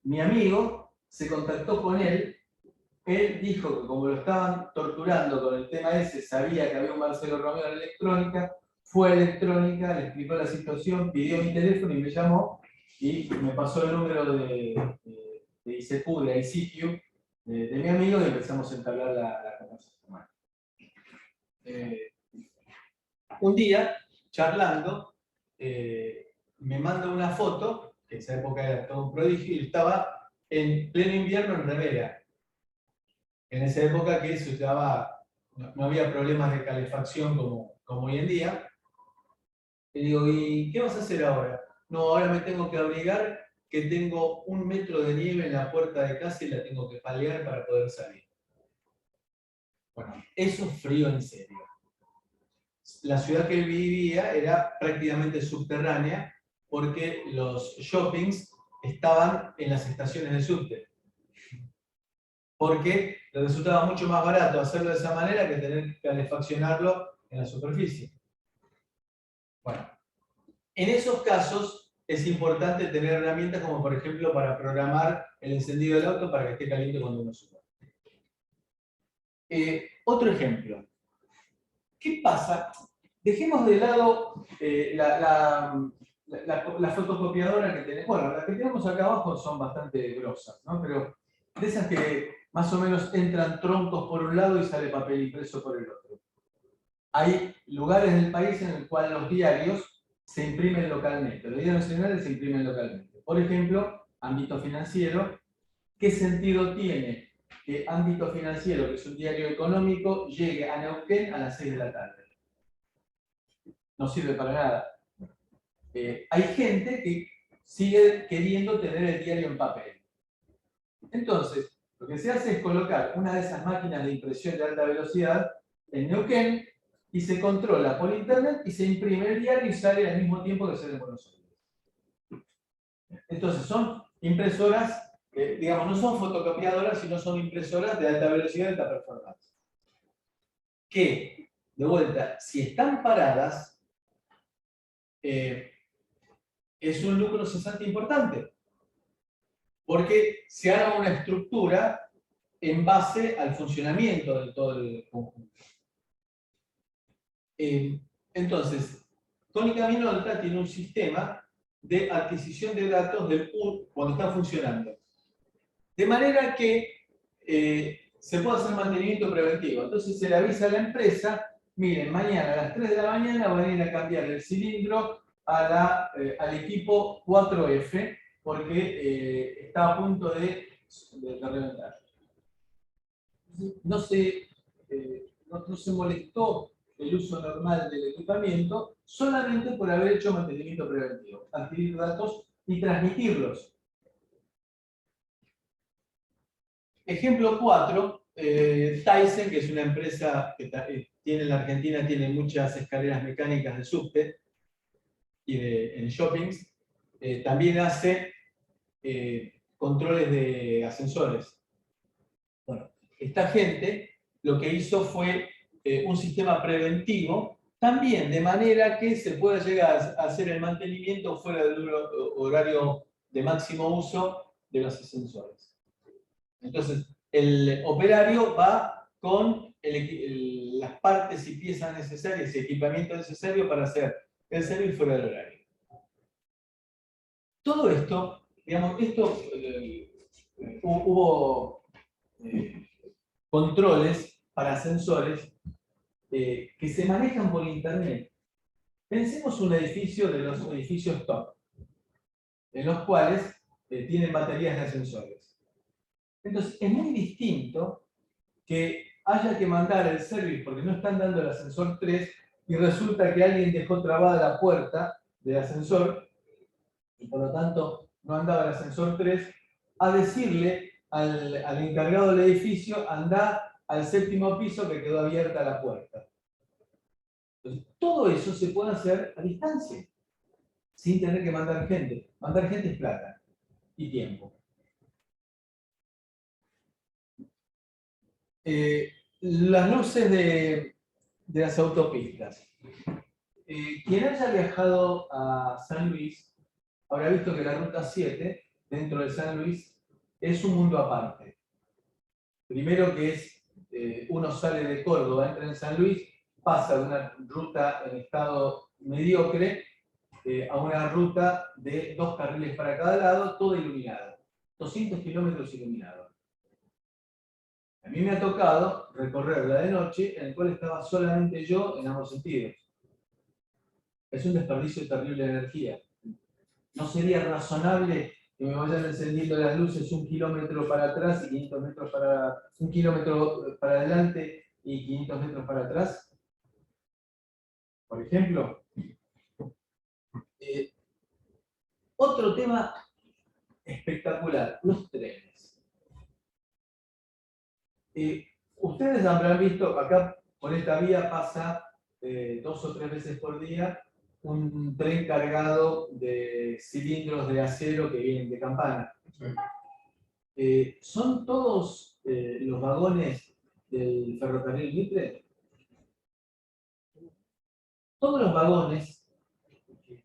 Mi amigo se contactó con él. Él dijo que como lo estaban torturando con el tema ese, sabía que había un Marcelo Romeo en electrónica, fue a electrónica, le explicó la situación, pidió mi teléfono y me llamó y me pasó el número de ICQ, de ICQ, de mi amigo y empezamos a entablar la conversación. Un día, charlando, me manda una foto, que en esa época era todo un prodigio, y estaba en pleno invierno en remera. En esa época que se usaba, no había problemas de calefacción como hoy en día. Y digo, ¿y qué vas a hacer ahora? No, ahora me tengo que abrigar, que tengo 1 metro de nieve en la puerta de casa y la tengo que paliar para poder salir. Bueno, eso es frío en serio. La ciudad que él vivía era prácticamente subterránea porque los shoppings estaban en las estaciones de subte. Porque le resultaba mucho más barato hacerlo de esa manera que tener que calefaccionarlo en la superficie. Bueno, en esos casos es importante tener herramientas como por ejemplo para programar el encendido del auto para que esté caliente cuando uno suba. Otro ejemplo. ¿Qué pasa? Dejemos de lado la fotocopiadora que tenemos. Bueno, las que tenemos acá abajo son bastante grosas, ¿no? Pero de esas que más o menos entran troncos por un lado y sale papel impreso por el otro. Hay lugares del país en el cual los diarios se imprimen localmente. Los diarios nacionales se imprimen localmente. Por ejemplo, ámbito financiero. ¿Qué sentido tiene que ámbito financiero, que es un diario económico, llegue a Neuquén a las 6 de la tarde? No sirve para nada. Hay gente que sigue queriendo tener el diario en papel. Entonces, lo que se hace es colocar una de esas máquinas de impresión de alta velocidad en Neuquén y se controla por internet y se imprime el diario y sale al mismo tiempo que sale en Buenos Aires. Entonces, son impresoras, digamos, no son fotocopiadoras, sino son impresoras de alta velocidad y alta performance. Que, de vuelta, si están paradas, es un lucro cesante importante, porque se arma una estructura en base al funcionamiento de todo el conjunto. Entonces, Cónica Minolta tiene un sistema de adquisición de datos del PUR cuando está funcionando. De manera que se puede hacer mantenimiento preventivo. Entonces se le avisa a la empresa, miren, mañana a las 3 de la mañana van a ir a cambiar el cilindro al equipo 4F porque está a punto de reventar. No se molestó el uso normal del equipamiento solamente por haber hecho mantenimiento preventivo, adquirir datos y transmitirlos. Ejemplo 4, Tyson, que es una empresa que tiene en la Argentina, tiene muchas escaleras mecánicas de subte y en shoppings, también hace controles de ascensores. Bueno, esta gente lo que hizo fue un sistema preventivo, también de manera que se pueda llegar a hacer el mantenimiento fuera del horario de máximo uso de los ascensores. Entonces, el operario va con las partes y piezas necesarias y equipamiento necesario para hacer el servicio fuera del horario. Todo esto, digamos, hubo controles para ascensores que se manejan por internet. Pensemos un edificio de los edificios top, en los cuales tienen baterías de ascensores. Entonces, es muy distinto que haya que mandar el service porque no están dando el ascensor 3 y resulta que alguien dejó trabada la puerta del ascensor y por lo tanto no andaba el ascensor 3, a decirle al encargado del edificio, anda al 7º piso que quedó abierta la puerta. Entonces, todo eso se puede hacer a distancia, sin tener que mandar gente. Mandar gente es plata y tiempo. Las luces de las autopistas. Quien haya viajado a San Luis habrá visto que la ruta 7, dentro de San Luis, es un mundo aparte. Primero que uno sale de Córdoba, entra en San Luis, pasa de una ruta en estado mediocre a una ruta de 2 carriles para cada lado, todo iluminado. 200 kilómetros iluminados. A mí me ha tocado recorrerla de noche, en el cual estaba solamente yo en ambos sentidos. Es un desperdicio terrible de energía. no sería razonable que me vayan encendiendo las luces 1 kilómetro para atrás y 500 metros para... 1 kilómetro para adelante y 500 metros para atrás. Por ejemplo. Otro tema espectacular, los trenes. Ustedes habrán visto, acá por esta vía pasa 2 o 3 veces por día un tren cargado de cilindros de acero que vienen de Campana. Sí. ¿Son todos los vagones del ferrocarril Mitre? Todos los vagones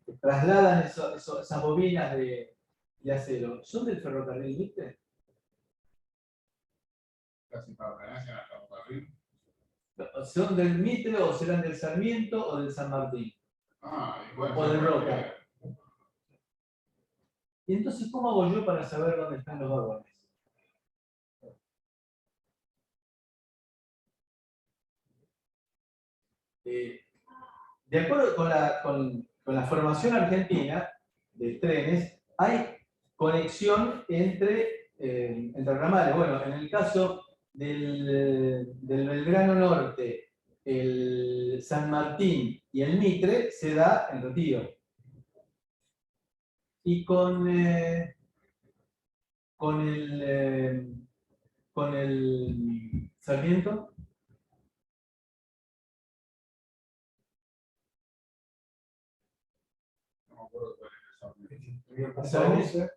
que trasladan esas bobinas de acero, ¿son del ferrocarril Mitre? Casi pertenecen al ferrocarril. ¿Son del Mitre o serán del Sarmiento o del San Martín? Igual O de Roca. Y entonces, ¿cómo hago yo para saber dónde están los vagones? De acuerdo con la formación argentina de trenes, hay conexión entre ramales. Bueno, en el caso del Belgrano Norte, el San Martín y el Mitre se da en Retiro. Y con el Sarmiento, No me acuerdo cuál es el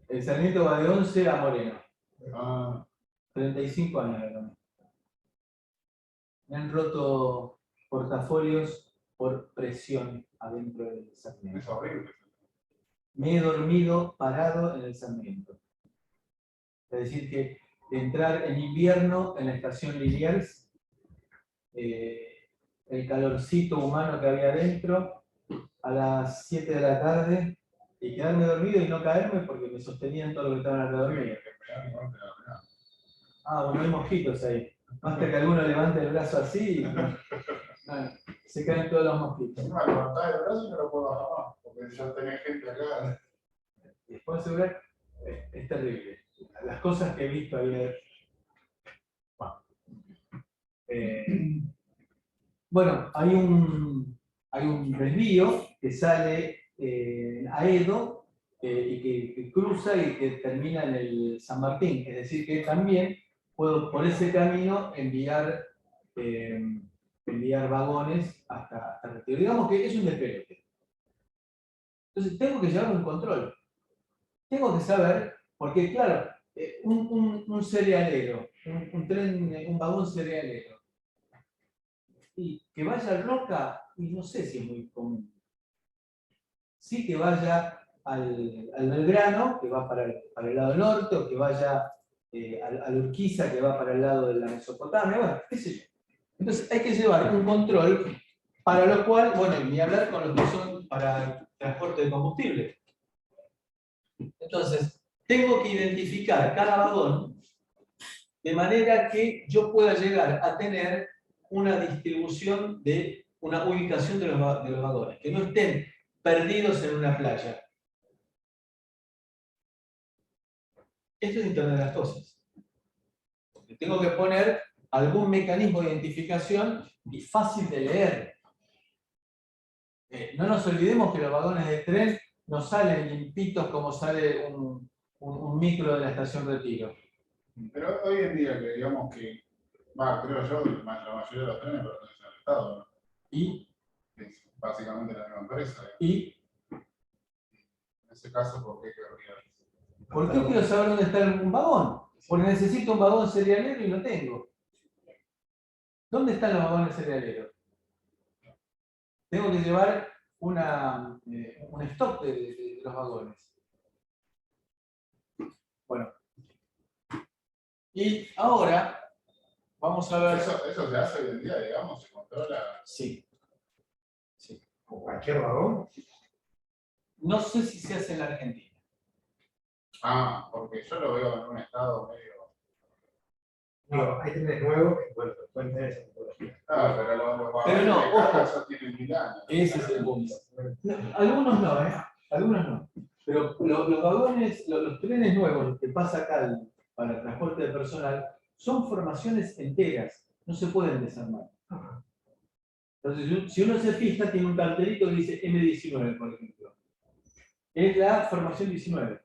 el Sarmiento va de 11 a Moreno. 35 años. ¿No? Me han roto portafolios por presión adentro del Sarmiento. Es horrible. Me he dormido parado en el Sarmiento. Es decir, que entrar en invierno en la estación Liniers, el calorcito humano que había adentro, a las 7 de la tarde, y quedarme dormido y no caerme porque me sostenían todo lo que estaban alrededor mío. Bueno, hay mosquitos ahí. Basta que alguno levante el brazo así y se caen todos los mosquitos. No, levantar el brazo y no lo puedo bajar más, porque ya tenés gente acá. Y después asegurar, es terrible. Las cosas que he visto ayer. Bueno, hay un desvío que sale a Edo y que cruza y que termina en el San Martín. Es decir, que también puedo por ese camino enviar vagones hasta Retiro. Digamos que es un despelote. Entonces tengo que llevar un control. Tengo que saber, porque claro, un cerealero, un vagón cerealero, y que vaya a Roca, y no sé si es muy común. Sí que vaya al Belgrano, que va para el lado norte, o que vaya al Urquiza, que va para el lado de la Mesopotamia, bueno, qué sé yo. Entonces hay que llevar un control, para lo cual, bueno, ni hablar con los que son para transporte de combustible. Entonces, tengo que identificar cada vagón de manera que yo pueda llegar a tener una distribución una ubicación de los vagones, que no estén perdidos en una playa. Esto es Internet de las Cosas. Porque tengo que poner algún mecanismo de identificación y fácil de leer. No nos olvidemos que los vagones de tren no salen limpitos como sale un micro de la estación Retiro. Pero hoy en día, que digamos que, creo yo, la mayoría de los trenes pertenecen al Estado, ¿no? Y Es básicamente la misma empresa. Y en ese caso, ¿por qué querría? ¿por qué quiero saber dónde está un vagón? Porque necesito un vagón cerealero y lo tengo. ¿Dónde están los vagones cerealeros? Tengo que llevar un stock de los vagones. Bueno. Y ahora vamos a ver. Eso se hace hoy en día, digamos, se controla. Sí. ¿Con cualquier vagón? No sé si se hace en la Argentina. Porque yo lo veo en un estado medio. No, hay trenes nuevos que pueden tener esa tecnología. Pero los vagones no, de carga ya tienen 1000 años. Ese es el punto. No, algunos no, Algunos no. Pero los vagones, los trenes nuevos, los que pasa acá para el transporte de personal, son formaciones enteras, no se pueden desarmar. Entonces, si uno se fija, tiene un cartelito que dice M19, por ejemplo. Es la formación 19.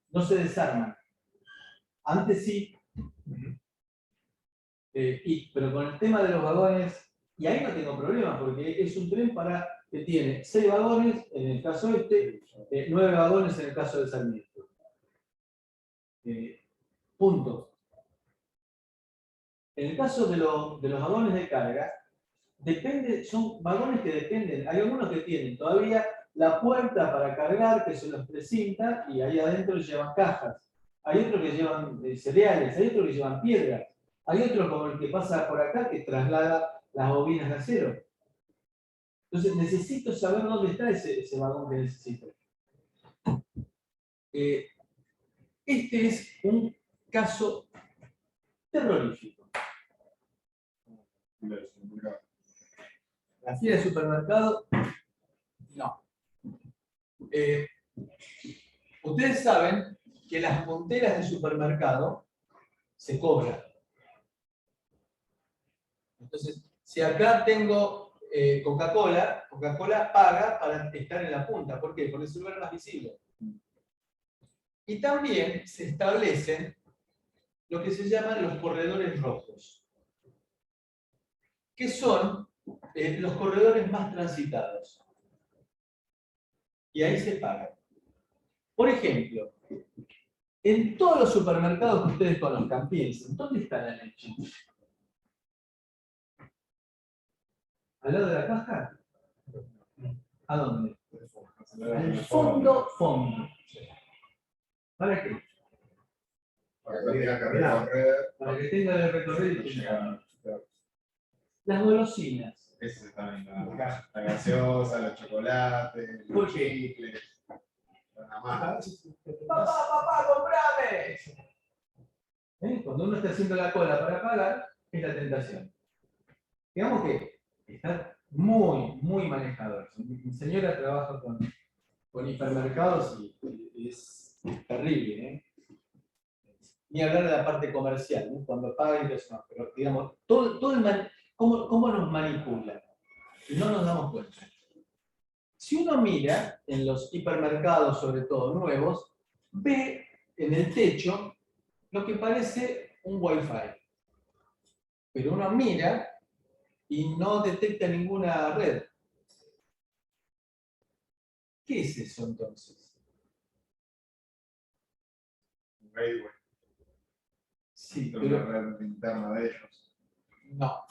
No se desarman. Antes sí. Pero con el tema de los vagones, y ahí no tengo problema, porque es un tren que tiene 6 vagones en el caso este, 9 vagones en el caso de Sarmiento. Punto. En el caso de los vagones de carga, son vagones que dependen. Hay algunos que tienen todavía la puerta para cargar, que se los precinta, y ahí adentro llevan cajas. Hay otros que llevan cereales, hay otros que llevan piedras. Hay otros como el que pasa por acá que traslada las bobinas de acero. Entonces necesito saber dónde está ese vagón que necesito. Este es un caso terrorífico. La fila de supermercado, no. Ustedes saben que las monteras de supermercado se cobran. Entonces, si acá tengo Coca-Cola, Coca-Cola paga para estar en la punta. ¿Por qué? Porque es el lugar más visible. Y también se establecen lo que se llaman los corredores rojos, que son los corredores más transitados. Y ahí se paga. Por ejemplo, en todos los supermercados que ustedes conozcan, piensen, ¿dónde está la leche? ¿Al lado de la caja? ¿A dónde? Al fondo. ¿Para qué? Para que tenga que recorrer. Para que tenga el recorrido y llegar. Las golosinas. Eso está bien. La gaseosa, los chocolates, ¿Por los qué? chicles. Nada más. ¡Papá, comprame! Cuando uno está haciendo la cola para pagar, es la tentación. Digamos que está muy manejado. Mi señora trabaja con hipermercados y es terrible, ¿eh? Ni hablar de la parte comercial, ¿no? Cuando pagan y eso no. Pero digamos, ¿cómo nos manipulan? Y no nos damos cuenta. Si uno mira en los hipermercados, sobre todo nuevos, ve en el techo lo que parece un Wi-Fi. Pero uno mira y no detecta ninguna red. ¿Qué es eso entonces? Un gateway. Sí, Una pero red interna de ellos. no.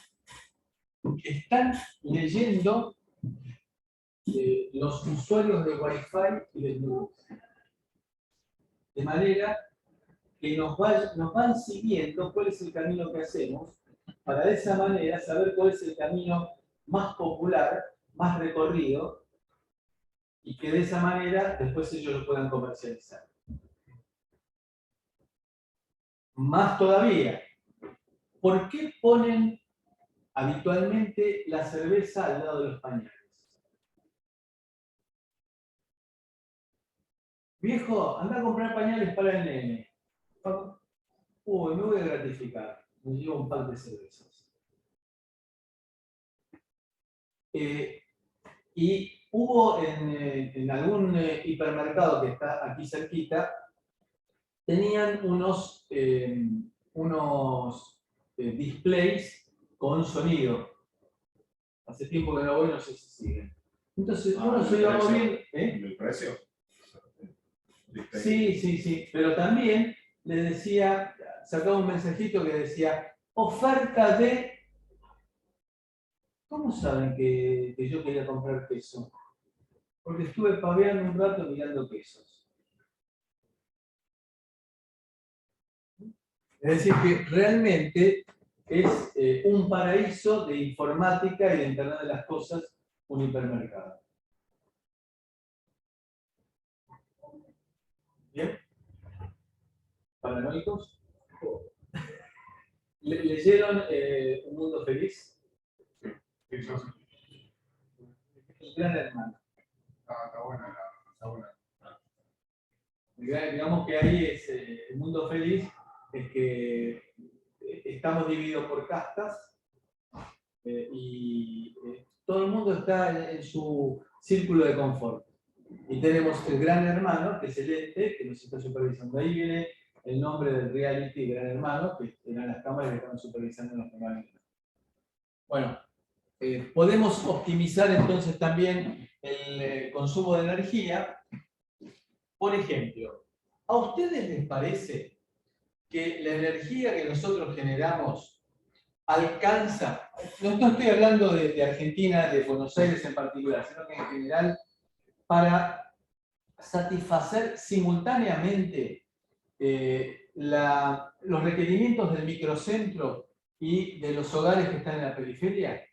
Están leyendo los usuarios de Wi-Fi y de Bluetooth. De manera que nos van siguiendo cuál es el camino que hacemos, para de esa manera saber cuál es el camino más popular, más recorrido, y que de esa manera después ellos lo puedan comercializar. Más todavía, ¿por qué ponen habitualmente la cerveza al lado de los pañales? Viejo, anda a comprar pañales para el nene. Uy, me voy a gratificar. Me llevo un par de cervezas. Y hubo en algún hipermercado que está aquí cerquita, tenían unos displays con sonido. Hace tiempo que no voy, no sé si siguen. Entonces, uno se iba moviendo. ¿El precio? Sí. Pero también le decía, sacaba un mensajito que decía, oferta de... ¿Cómo saben que yo quería comprar queso? Porque estuve paveando un rato mirando quesos. Es decir, que realmente es un paraíso de informática y de Internet de las Cosas, un hipermercado. ¿Bien? ¿Paranoicos? ¿Leyeron Un Mundo Feliz? Sí, yo sí. Gran Hermano. Está buena. Digamos que ahí es el mundo feliz, es que estamos divididos por castas y todo el mundo está en su círculo de confort. Y tenemos el Gran Hermano, que es el ente que nos está supervisando. Ahí viene el nombre del reality Gran Hermano, que eran las cámaras que estaban supervisando los canales. Bueno, podemos optimizar entonces también el consumo de energía. Por ejemplo, ¿a ustedes les parece que la energía que nosotros generamos alcanza? No estoy hablando de Argentina, de Buenos Aires en particular, sino que en general, para satisfacer simultáneamente los requerimientos del microcentro y de los hogares que están en la periferia.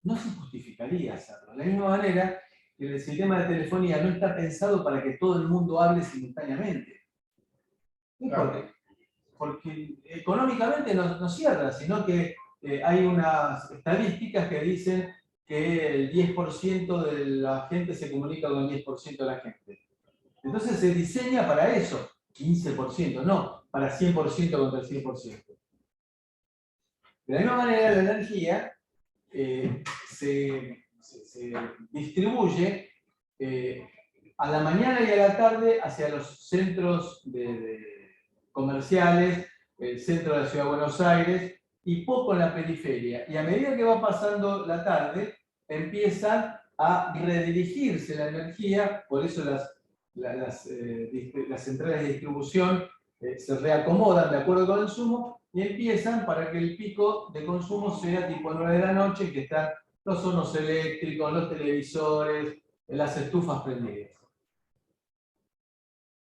No se justificaría hacerlo. De la misma manera que el sistema de telefonía no está pensado para que todo el mundo hable simultáneamente. Claro. Porque económicamente no cierra, sino que hay unas estadísticas que dicen que el 10% de la gente se comunica con el 10% de la gente. Entonces se diseña para eso, 15%, no para 100% contra el 100%. De la misma manera, la energía se distribuye a la mañana y a la tarde hacia los centros comerciales, el centro de la ciudad de Buenos Aires y poco en la periferia. Y a medida que va pasando la tarde, empiezan a redirigirse la energía, por eso las centrales de distribución se reacomodan de acuerdo con el consumo y empiezan para que el pico de consumo sea tipo 9 de la noche y que están los hornos eléctricos, los televisores, las estufas prendidas.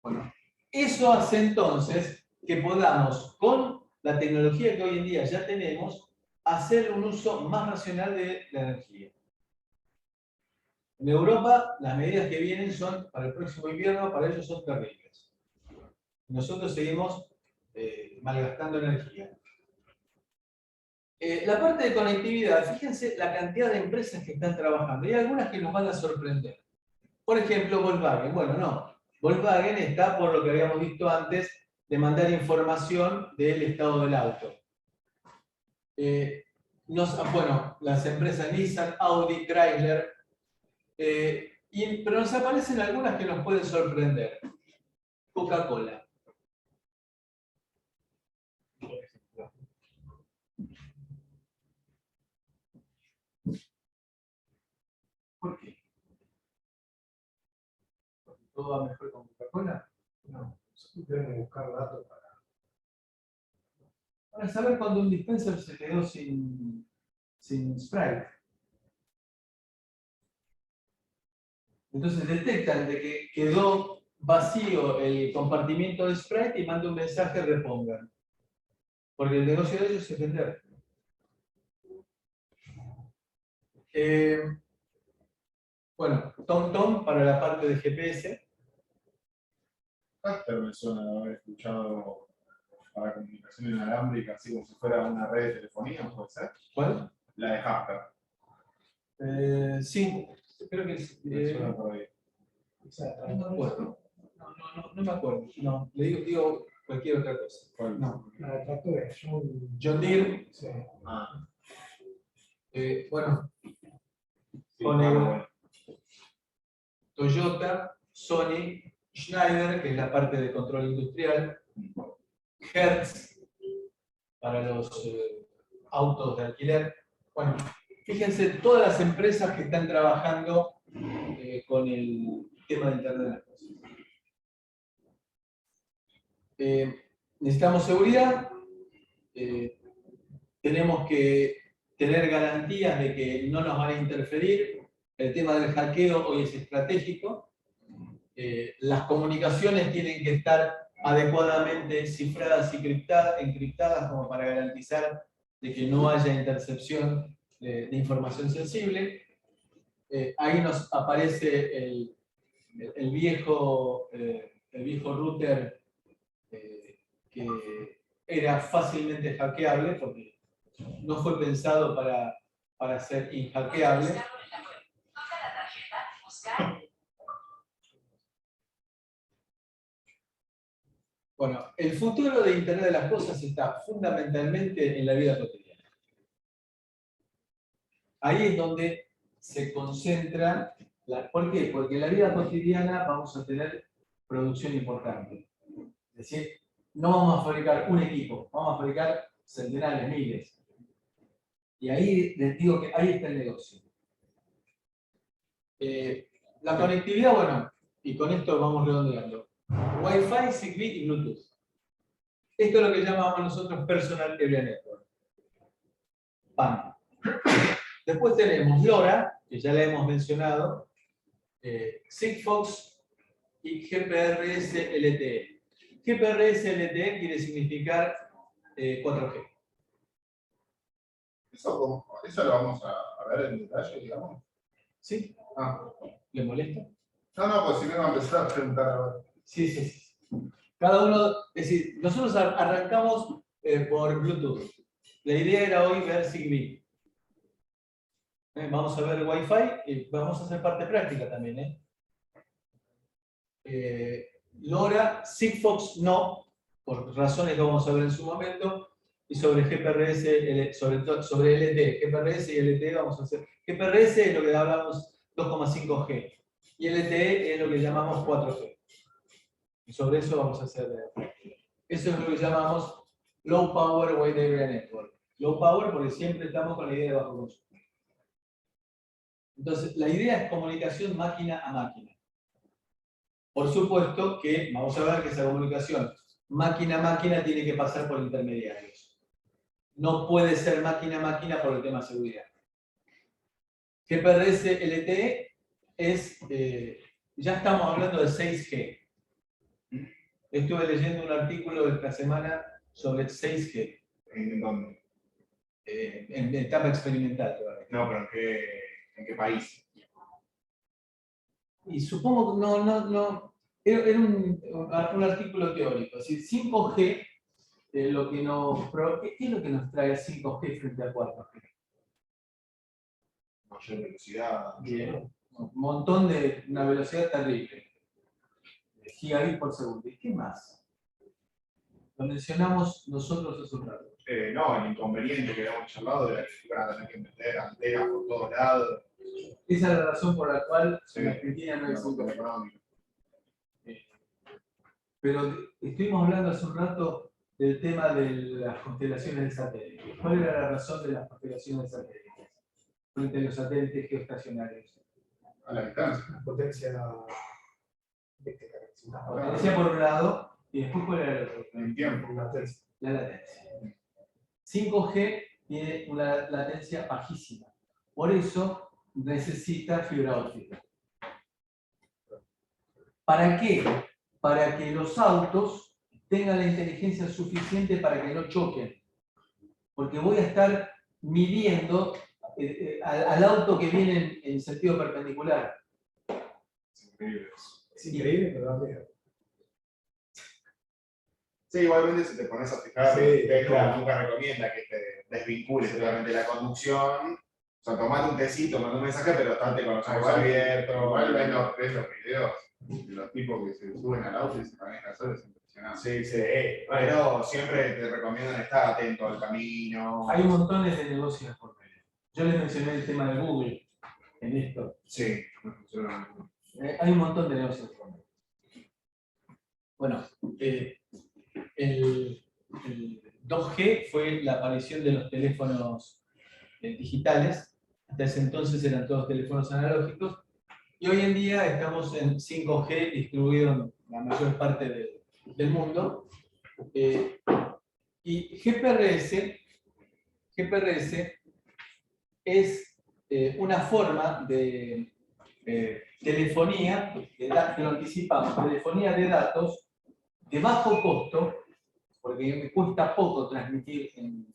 Bueno, eso hace entonces que podamos, con la tecnología que hoy en día ya tenemos, hacer un uso más racional de la energía. En Europa, las medidas que vienen son, para el próximo invierno, para ellos son terribles. Nosotros seguimos malgastando energía. La parte de conectividad, fíjense la cantidad de empresas que están trabajando. Hay algunas que nos van a sorprender. Por ejemplo, Volkswagen. Bueno, no. Volkswagen está por lo que habíamos visto antes de mandar información del estado del auto. Bueno, las empresas Nissan, Audi, Chrysler. Pero nos aparecen algunas que nos pueden sorprender. Coca-Cola. ¿Por qué? ¿Porque todo va mejor con Coca-Cola? No. Nosotros tenemos que buscar datos Para saber cuándo un dispenser se quedó sin Sprite. Entonces detectan de que quedó vacío el compartimiento de Sprite y manda un mensaje repongan. Porque el negocio de ellos es vender. Bueno, TomTom para la parte de GPS. Casper me suena de haber escuchado para comunicación inalámbrica, así como si fuera una red de telefonía, ¿puede ser? ¿Cuál? La de Jasper. Sí, creo que es. Me suena por ahí. No me acuerdo. No me acuerdo. No, le digo cualquier otra cosa. ¿Cuál? No. la de tractores. John Deere. Sí. Ah, Bueno, sí, Bueno. Toyota, Sony, Schneider, que es la parte de control industrial, Hertz, para los autos de alquiler. Bueno, fíjense todas las empresas que están trabajando con el tema de Internet de las Cosas. Necesitamos seguridad, tenemos que tener garantías de que no nos van a interferir. El tema del hackeo hoy es estratégico. Las comunicaciones tienen que estar adecuadamente cifradas y encriptadas como para garantizar de que no haya intercepción de información sensible. Ahí nos aparece el viejo router que era fácilmente hackeable porque no fue pensado para ser inhackeable. Bueno, el futuro de Internet de las Cosas está fundamentalmente en la vida cotidiana. Ahí es donde se concentra. ¿Por qué? Porque en la vida cotidiana vamos a tener producción importante. Es decir, no vamos a fabricar un equipo, vamos a fabricar centenares, miles. Y ahí les digo que ahí está el negocio. La conectividad, bueno, y con esto vamos redondeando. Wi-Fi, Zigbee y Bluetooth. Esto es lo que llamamos nosotros Personal Area Network. PAN. Después tenemos LoRa, que ya la hemos mencionado, Sigfox y GPRS LTE. GPRS LTE quiere significar 4G. Eso lo vamos a ver en detalle, digamos. ¿Sí? Ah. ¿Le molesta? No, pues si me va a empezar a preguntar ahora. Sí. Cada uno, es decir, nosotros arrancamos por Bluetooth. La idea era hoy ver Zigbee. Vamos a ver Wi-Fi y vamos a hacer parte práctica también. LoRa, Sigfox no, por razones que vamos a ver en su momento, y sobre GPRS, sobre LTE. GPRS y LTE vamos a hacer. GPRS es lo que hablamos 2,5G y LTE es lo que llamamos 4G. Y sobre eso vamos a hacer práctica. Eso es lo que llamamos Low Power Wide Area Network. Low Power porque siempre estamos con la idea de bajo consumo. Entonces, la idea es comunicación máquina a máquina. Por supuesto que vamos a ver que esa comunicación máquina a máquina tiene que pasar por intermediarios. No puede ser máquina a máquina por el tema de seguridad. GPRS LTE es, ya estamos hablando de 6G. Estuve leyendo un artículo esta semana sobre 6G. ¿En dónde? En etapa experimental todavía. No, pero ¿en qué país? Y supongo que no. Era un artículo teórico. Es decir, 5G, ¿qué es lo que nos trae 5G frente a 4G? Mayor velocidad. Bien. Un montón de una velocidad terrible. Gigabits por segundo. ¿Y qué más? Lo mencionamos nosotros hace un rato. No, el inconveniente que habíamos charlado era que iban a tener que meter antenas por todos lados. Esa es la razón por la cual Sí. en Argentina no hay Una cuestión 5G. económica. Pero estuvimos hablando hace un rato del tema de las constelaciones de satélites. ¿Cuál era la razón de las constelaciones de satélites frente a los satélites geoestacionarios? A la distancia. La potencia La potencia por un lado, y después cuál era el otro. En tiempo. la latencia. La latencia. 5G tiene una latencia bajísima. Por eso necesita fibra óptica. ¿Para qué? Para que los autos tengan la inteligencia suficiente para que no choquen. Porque voy a estar midiendo al auto que viene en sentido perpendicular. Es increíble eso. Es increíble, pero da miedo. Sí, igualmente si te pones a fijar, Sí, Tesla claro. nunca recomienda que te desvincules totalmente de la conducción. O sea, tomate un tecito, mandá un mensaje, pero estate con los ojos abiertos. Igual ves los videos de los tipos que se suben al auto y se manejan solos, es impresionante. Sí, pero siempre te recomiendan estar atento al camino. Hay montones de negocios por medio. Yo les mencioné el tema de Google en esto. Sí, no funciona. Hay un montón de negocios por medio. Bueno, el 2G fue la aparición de los teléfonos digitales. Hasta ese entonces eran todos teléfonos analógicos. Y hoy en día estamos en 5G distribuido en la mayor parte del mundo. Y GPRS es una forma de telefonía, que lo anticipamos, telefonía de datos de bajo costo, porque me cuesta poco transmitir en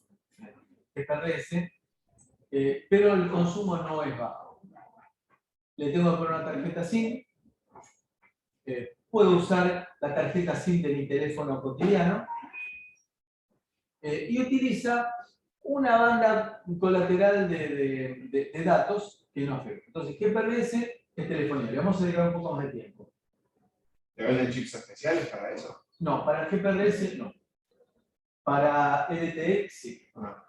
GPRS, pero el consumo no es bajo. Le tengo que poner una tarjeta SIM, puedo usar la tarjeta SIM de mi teléfono cotidiano, y utiliza una banda colateral de datos que no afecta. Entonces, GPRS es telefonía. Le vamos a dedicar un poco más de tiempo. ¿Te venden chips especiales para eso? No, para GPRS no. Para LTE sí. Ah.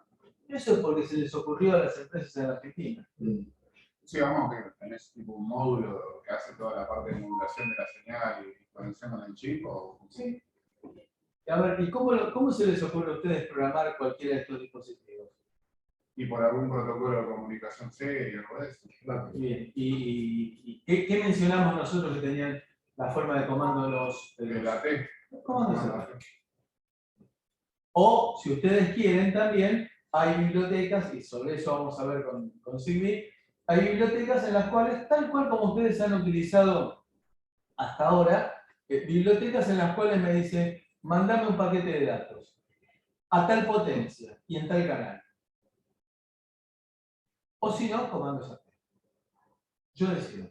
Eso es porque se les ocurrió a las empresas en Argentina. Sí, vamos, que tenés tipo un módulo que hace toda la parte de modulación de la señal y conexión con el chip. O... Sí. A ver, ¿y cómo se les ocurre a ustedes programar cualquiera de estos dispositivos? Y por algún protocolo de comunicación serio o eso. Bien, ¿y qué mencionamos nosotros que tenían la forma de comando De la T. comandos SRT? O, si ustedes quieren también, hay bibliotecas, y sobre eso vamos a ver con Zigbee, hay bibliotecas en las cuales, tal cual como ustedes han utilizado hasta ahora, bibliotecas en las cuales me dicen, mandame un paquete de datos a tal potencia y en tal canal. O si no, comandos SRT. Yo decido.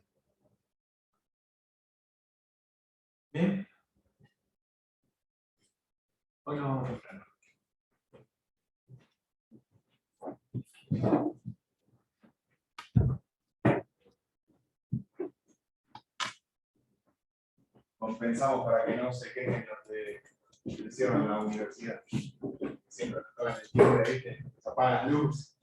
¿Bien? Hoy nos vamos temprano. Compensamos para que no se quejen los de que hicieron en la universidad. Siempre estaban en el timbre, ¿viste? Se apaga la luz.